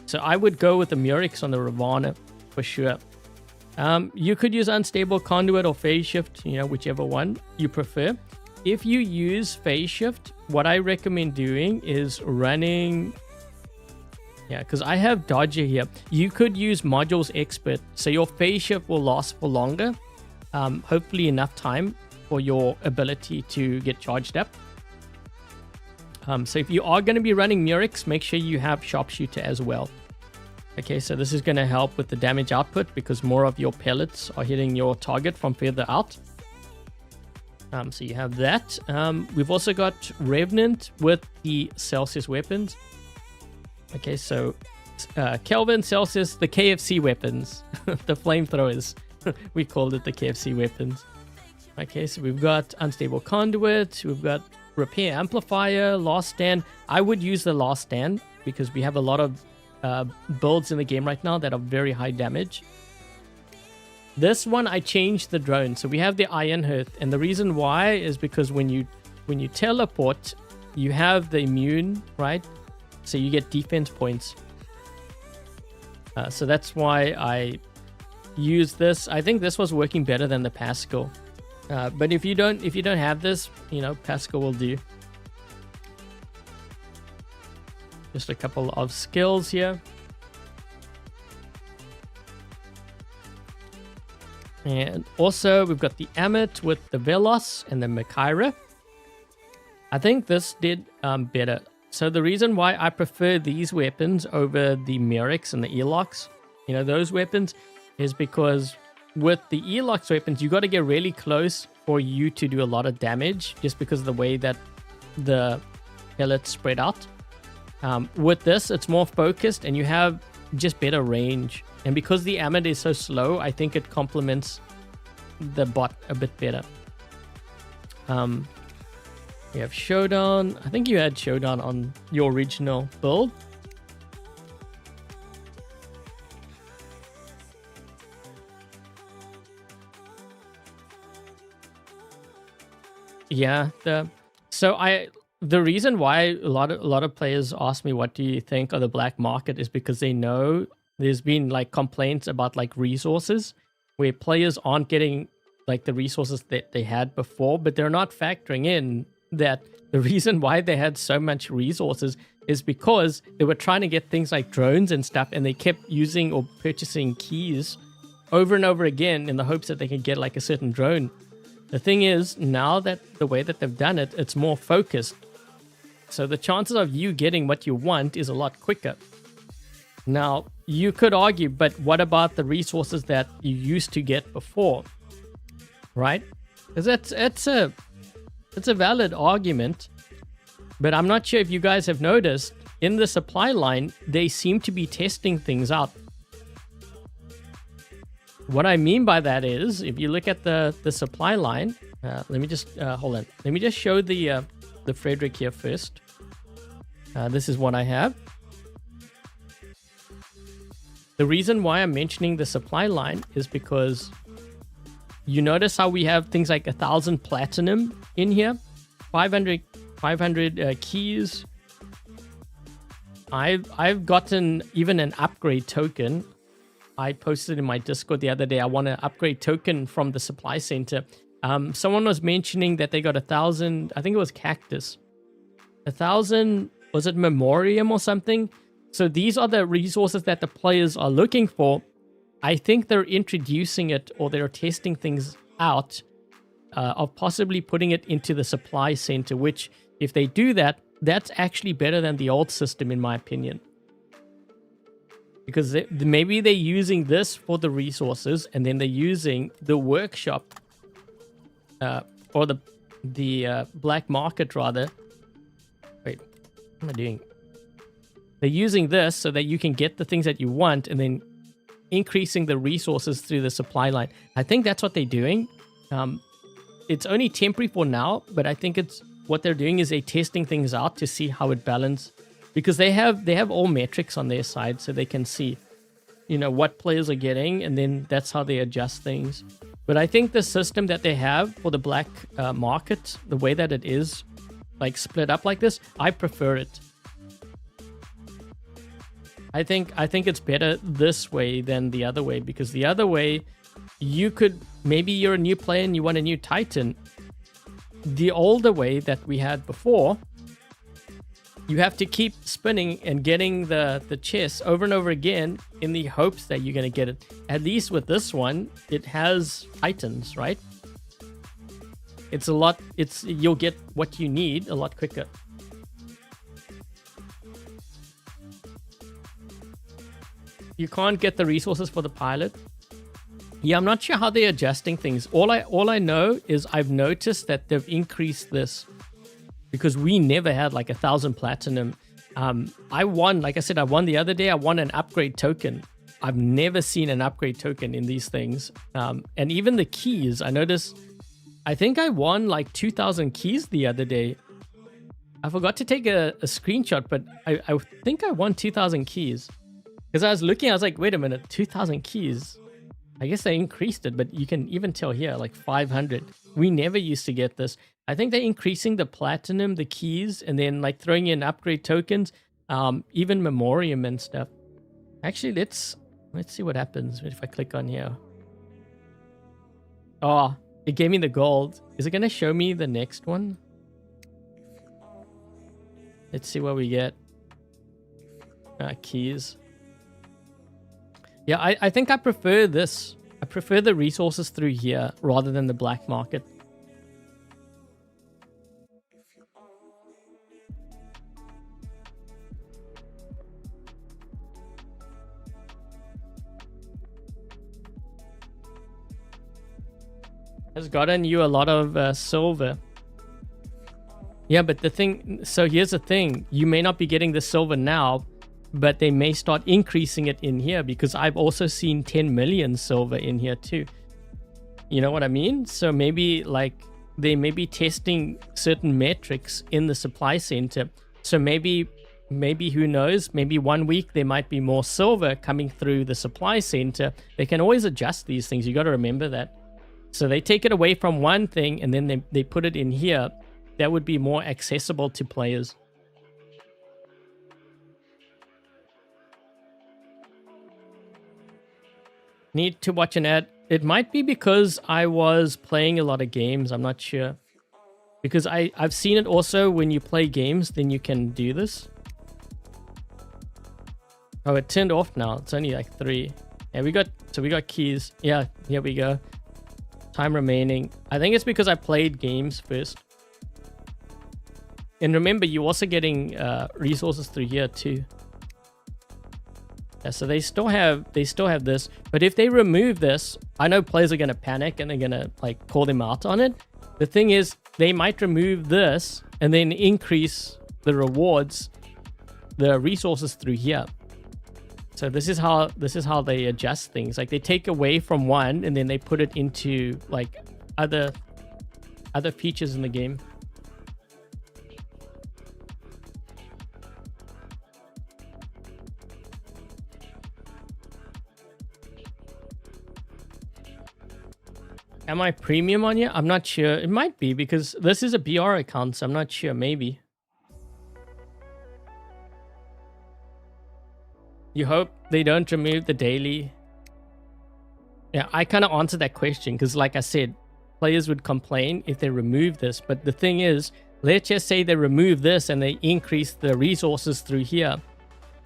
So I would go with the Murex on the Ravana for sure. You could use Unstable Conduit or Phase Shift, whichever one you prefer. If you use Phase Shift, what I recommend doing is running... Yeah, because I have Dodger here. You could use Modules Expert, so your Phase Shift will last for longer. Hopefully enough time for your ability to get charged up. So if you are going to be running Murex, make sure you have Sharpshooter as well. Okay, so this is going to help with the damage output, because more of your pellets are hitting your target from further out. So you have that. We've also got Revenant with the Celsius weapons. Okay, so Kelvin, Celsius, the KFC weapons, the flamethrowers. We called it the KFC weapons. Okay, so we've got Unstable Conduit, we've got Repair Amplifier, Last Stand. I would use the Last Stand, because we have a lot of builds in the game right now that are very high damage. This one, I changed the drone. So we have the Iron Hearth, and the reason why is because when you teleport, you have the immune, right? So you get defense points. So that's why I use this. I think this was working better than the Pascal. But if you don't have this, Pascal will do. Just a couple of skills here. And also we've got the Ammit with the Velos and the Makaira. I think this did better. So the reason why I prefer these weapons over the Murex and the Elox, those weapons, is because with the Elox weapons, you got to get really close for you to do a lot of damage, just because of the way that the pellets spread out. With this, it's more focused and you have just better range. And because the Ammit is so slow, I think it complements the bot a bit better. We have Showdown. I think you had Showdown on your original build. Yeah, the reason why a lot of players ask me what do you think of the black market is because they know there's been like complaints about like resources where players aren't getting like the resources that they had before, but they're not factoring in that the reason why they had so much resources is because they were trying to get things like drones and stuff, and they kept using or purchasing keys over and over again in the hopes that they could get like a certain drone. The thing is, now that the way that they've done it, it's more focused. So the chances of you getting what you want is a lot quicker. Now, you could argue, but what about the resources that you used to get before? Right? Because it's a valid argument. But I'm not sure if you guys have noticed, in the supply line, they seem to be testing things out. What I mean by that is, if you look at the supply line, let me just, hold on. Let me just show the Frederick here first. This is what I have. The reason why I'm mentioning the supply line is because you notice how we have things like 1,000 platinum in here, 500 keys. I've gotten even an upgrade token. I posted in my Discord the other day. I want an upgrade token from the supply center. Someone was mentioning that they got 1,000. I think it was cactus. 1,000. Was it memoriam or something? So these are the resources that the players are looking for. I think they're introducing it, or they're testing things out of possibly putting it into the supply center, which if they do that, that's actually better than the old system in my opinion. Because maybe they're using this for the resources, and then they're using the workshop or the black market rather. Wait, what am I doing? They're using this so that you can get the things that you want, and then increasing the resources through the supply line. I think that's what they're doing. It's only temporary for now, but I think it's what they're doing is they're testing things out to see how it balances, because they have all metrics on their side, so they can see. you know, what players are getting, and then that's how they adjust things. But I think the system that they have for the black market, the way that it is, like split up like this, I prefer it. I think it's better this way than the other way, because the other way, you could, maybe you're a new player and you want a new Titan. The older way that we had before, you have to keep spinning and getting the chest over and over again in the hopes that you're going to get it. At least with this one, it has Titans, right? It's a lot, you'll get what you need a lot quicker. You can't get the resources for the pilot. Yeah, I'm not sure how they're adjusting things. All I know is I've noticed that they've increased this because we never had like 1,000 platinum. I won, like I said, I won the other day. I won an upgrade token. I've never seen an upgrade token in these things. And even the keys, I noticed, I think I won like 2,000 keys the other day. I forgot to take a screenshot, but I think I won 2,000 keys. Because I was looking, I was like, wait a minute, 2,000 keys. I guess they increased it, but you can even tell here, like 500. We never used to get this. I think they're increasing the platinum, the keys, and then like throwing in upgrade tokens, even memoriam and stuff. Actually, let's see what happens if I click on here. Oh, it gave me the gold. Is it going to show me the next one? Let's see what we get. Keys. Yeah, I think I prefer this. I prefer the resources through here rather than the black market. Has gotten you a lot of silver. Yeah, but the thing... So here's the thing. You may not be getting the silver now, but they may start increasing it in here because I've also seen 10 million silver in here too. You know what I mean? So maybe like they may be testing certain metrics in the supply center. So maybe who knows, maybe 1 week there might be more silver coming through the supply center. They can always adjust these things. You got to remember that. So they take it away from one thing and then they put it in here. That would be more accessible to players. Need to watch an ad. It might be because I was playing a lot of games. I'm not sure. Because I've seen it also when you play games, then you can do this. Oh, it turned off now. It's only like 3. Yeah, we got keys. Yeah, here we go. Time remaining. I think it's because I played games first. And remember, you're also getting resources through here too. Yeah, so they still have this, but if they remove this, I know players are going to panic and they're going to like call them out on it. The thing is, they might remove this and then increase the rewards, the resources through here. So this is how they adjust things. Like they take away from one and then they put it into like other features in the game. Am I premium on you? I'm not sure. It might be because this is a BR account, so I'm not sure. Maybe. You hope they don't remove the daily. Yeah, I kind of answered that question because like I said, players would complain if they remove this. But the thing is, let's just say they remove this and they increase the resources through here.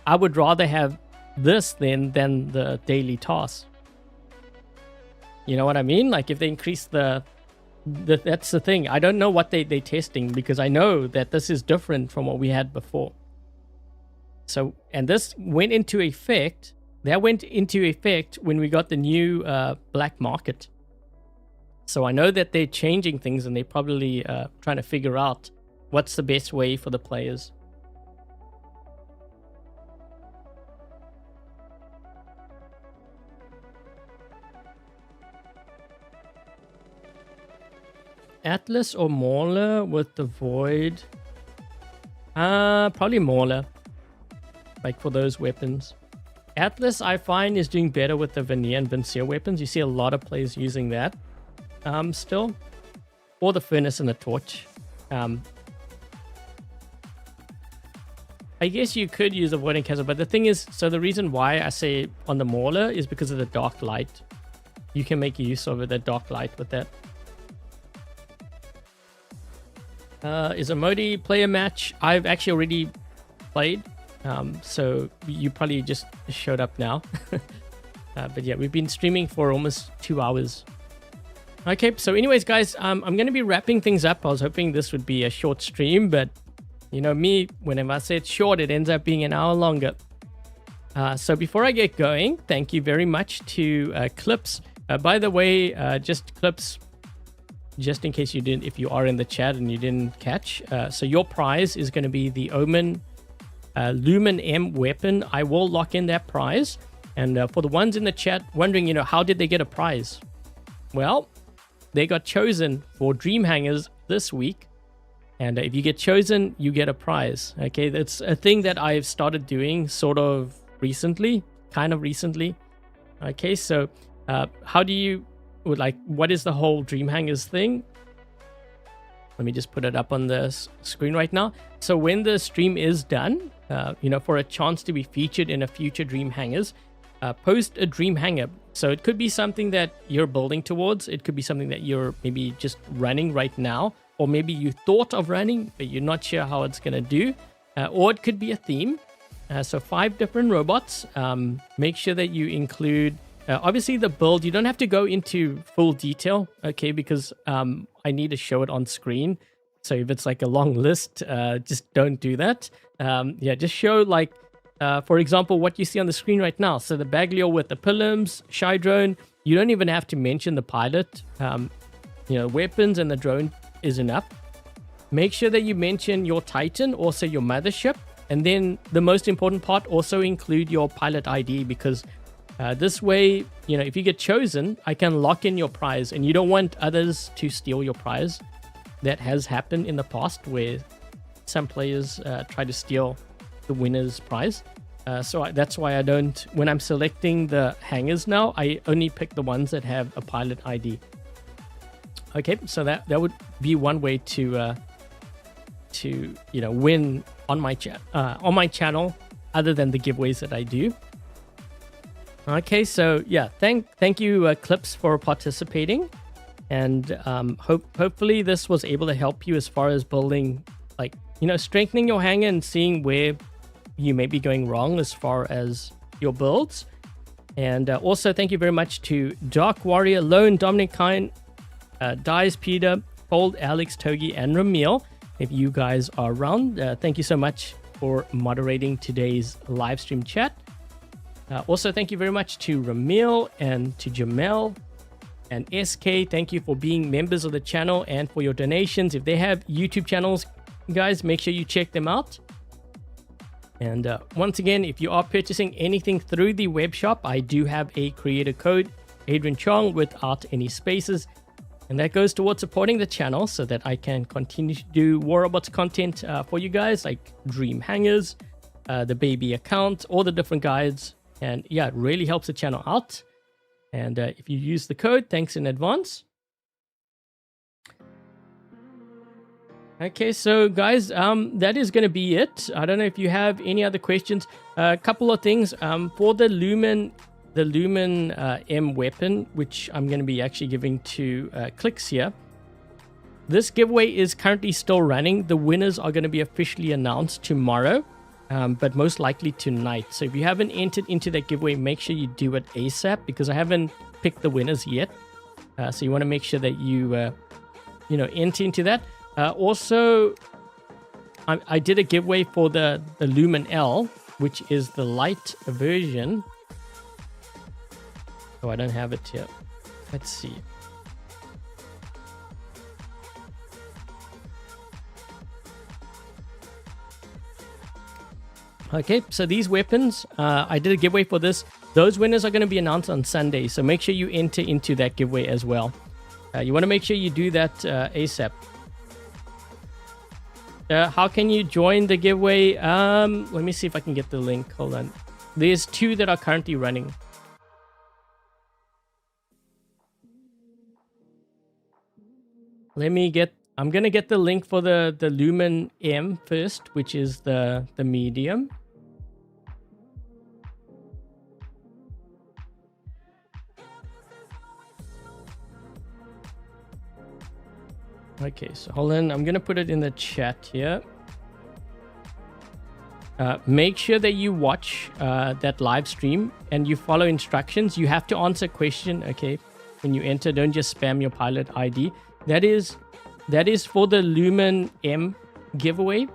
I would rather have this than the daily tasks. You know what I mean? Like if they increase that's the thing. I don't know what they're testing because I know that this is different from what we had before. So, and this went into effect. That went into effect when we got the new black market. So I know that they're changing things and they're probably trying to figure out what's the best way for the players. Atlas or Mauler with the Void? Probably Mauler. Like for those weapons. Atlas, I find, is doing better with the veneer and Vincier weapons. You see a lot of players using that still. Or the furnace and the torch. I guess you could use the Voiding Chasm, but the thing is, so the reason why I say on the Mauler is because of the dark light. You can make use of the dark light with that. Is a Modi player match? I've actually already played, so you probably just showed up now. But yeah, we've been streaming for almost 2 hours. Okay, so anyways, guys, I'm going to be wrapping things up. I was hoping this would be a short stream, but you know me, whenever I say it's short, it ends up being an hour longer. So before I get going, thank you very much to Clips. By the way, just Clips, just in case you didn't, if you are in the chat and you didn't catch, so your prize is going to be the Omen Lumen M weapon. I will lock in that prize. And for the ones in the chat wondering, you know, how did they get a prize? Well, they got chosen for Dream Hangars this week. And if you get chosen, you get a prize. Okay, that's a thing that I've started doing sort of recently, kind of recently. Okay, so how do you, like, what is the whole Dream Hangars thing? Let me just put it up on the screen right now. So when the stream is done, you know, for a chance to be featured in a future Dream Hangars, post a Dream Hangar. So it could be something that you're building towards. It could be something that you're maybe just running right now. Or maybe you thought of running, but you're not sure how it's going to do. Or it could be a theme. So 5 different robots. Make sure that you include, obviously, the build. You don't have to go into full detail, okay, because I need to show it on screen. So if it's like a long list, just don't do that. Yeah, just show, like, for example, what you see on the screen right now. So the Bagliore with the Pillums, Shy Drone. You don't even have to mention the pilot. You know, weapons and the drone is enough. Make sure that you mention your Titan, also your mothership, and then the most important part, also include your pilot ID, because this way, you know, if you get chosen, I can lock in your prize, and you don't want others to steal your prize. That has happened in the past where some players try to steal the winner's prize. So that's why I don't, when I'm selecting the hangars now, I only pick the ones that have a pilot ID. Okay, so that would be one way to you know, win on my channel, other than the giveaways that I do. Okay, so yeah, thank you Clips for participating, and hopefully this was able to help you as far as building, like, you know, strengthening your hangar and seeing where you may be going wrong as far as your builds. And also thank you very much to Dark Warrior, Lone, Dominic Kine, Dies, Peter, Fold, Alex, Togi, and Ramil. If you guys are around, thank you so much for moderating today's live stream chat. Also, thank you very much to Ramil and to Jamel and SK. Thank you for being members of the channel and for your donations. If they have YouTube channels, guys, make sure you check them out. And once again, if you are purchasing anything through the web shop, I do have a creator code, Adrian Chong, without any spaces. And that goes towards supporting the channel so that I can continue to do War Robots content for you guys, like Dream Hangars, the baby account, all the different guides. And yeah, it really helps the channel out. And if you use the code, thanks in advance. Okay, so guys, that is going to be it. I don't know if you have any other questions. A couple of things for the Lumen M weapon, which I'm going to be actually giving to Clicks here. This giveaway is currently still running. The winners are going to be officially announced tomorrow, but most likely tonight. So if you haven't entered into that giveaway, make sure you do it ASAP, because I haven't picked the winners yet. So you want to make sure that you enter into that. Also, I did a giveaway for the Lumen L, which is the light version. Oh, I don't have it here. Let's see. Okay, so these weapons, I did a giveaway for this. Those winners are going to be announced on Sunday, so make sure you enter into that giveaway as well. You want to make sure you do that ASAP. How can you join the giveaway? Let me see if I can get the link. Hold on. there's 2 that are currently running. I'm gonna get the link for the Lumen M first, which is the medium. Okay, so hold on, I'm gonna put it in the chat here. Make sure that you watch that live stream and you follow instructions. You have to answer a question, okay? When you enter, don't just spam your pilot ID. That is for the Lumen M giveaway.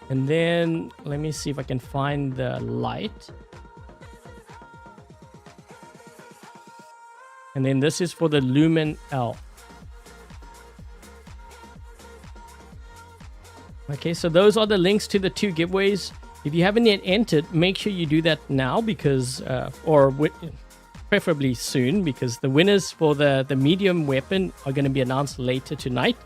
And then let me see if I can find the light. And then this is for the Lumen L. Okay, so those are the links to the 2 giveaways. If you haven't yet entered, make sure you do that now because, preferably soon, because the winners for the medium weapon are going to be announced later tonight.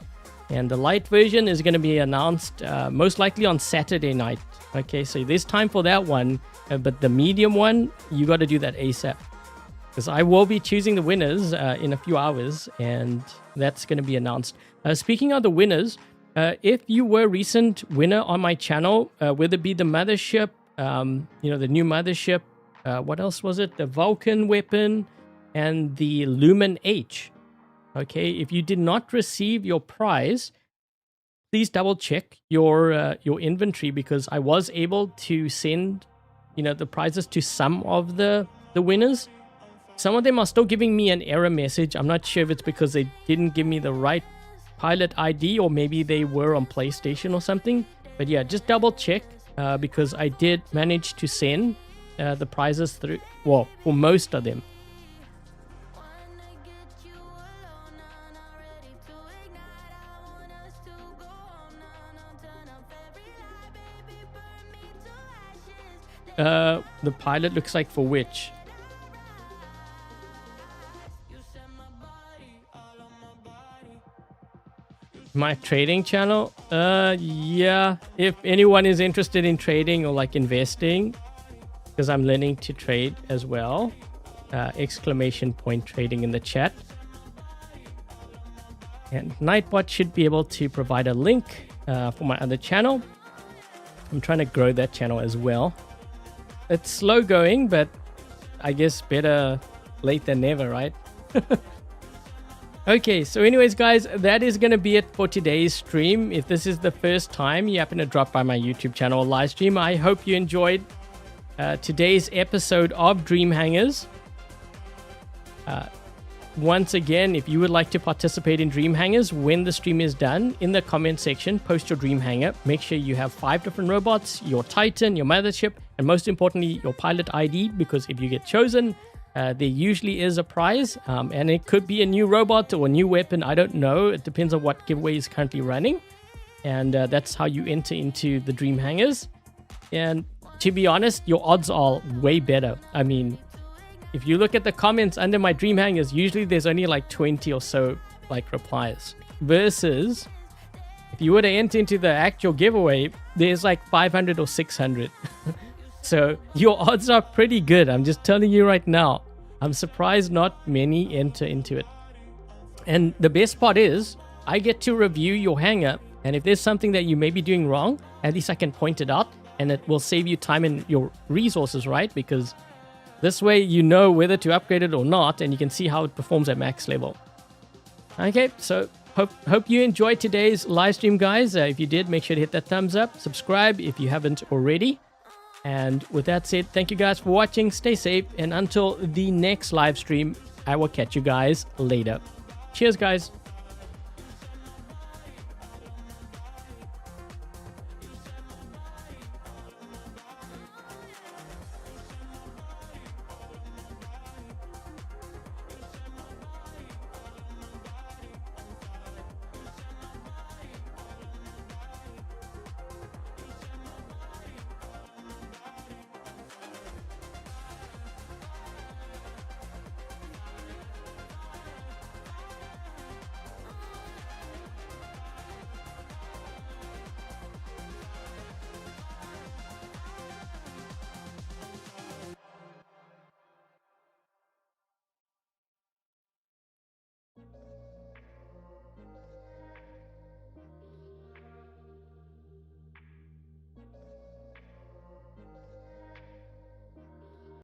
And the light version is going to be announced most likely on Saturday night. Okay, so there's time for that one. But the medium one, you got to do that ASAP. Because I will be choosing the winners in a few hours. And that's going to be announced. Speaking of the winners, if you were a recent winner on my channel, whether it be the mothership, the new mothership, what else was it? The Vulcan weapon and the Lumen H. Okay, if you did not receive your prize, please double check your inventory because I was able to send, the prizes to some of the winners. Some of them are still giving me an error message. I'm not sure if it's because they didn't give me the right pilot ID or maybe they were on PlayStation or something. But yeah, just double check because I did manage to send the prizes through, well, for most of them. The pilot looks like for which? My trading channel? Yeah. If anyone is interested in trading or like investing, because I'm learning to trade as well. Exclamation point trading in the chat. And Nightbot should be able to provide a link for my other channel. I'm trying to grow that channel as well. It's slow going, but I guess better late than never, right? Okay, so anyways, guys, that is going to be it for today's stream. If this is the first time you happen to drop by my YouTube channel or live stream, I hope you enjoyed today's episode of Dream Hangars. Once again, if you would like to participate in Dream Hangars when the stream is done, in the comment section, post your Dream Hangar. Make sure you have 5 different robots, your Titan, your mothership, and most importantly, your pilot ID, because if you get chosen, there usually is a prize, and it could be a new robot or a new weapon. I don't know. It depends on what giveaway is currently running, and that's how you enter into the Dream Hangars. And to be honest, your odds are way better. I mean, if you look at the comments under my Dream Hangars, usually there's only like 20 or so like replies. Versus, if you were to enter into the actual giveaway, there's like 500 or 600. So your odds are pretty good. I'm just telling you right now. I'm surprised not many enter into it. And the best part is, I get to review your hangar. And if there's something that you may be doing wrong, at least I can point it out. And it will save you time and your resources, right? Because this way you know whether to upgrade it or not, and you can see how it performs at max level. Okay, so hope you enjoyed today's live stream, guys. If you did, make sure to hit that thumbs up. Subscribe if you haven't already. And with that said, thank you guys for watching. Stay safe. And until the next live stream, I will catch you guys later. Cheers, guys.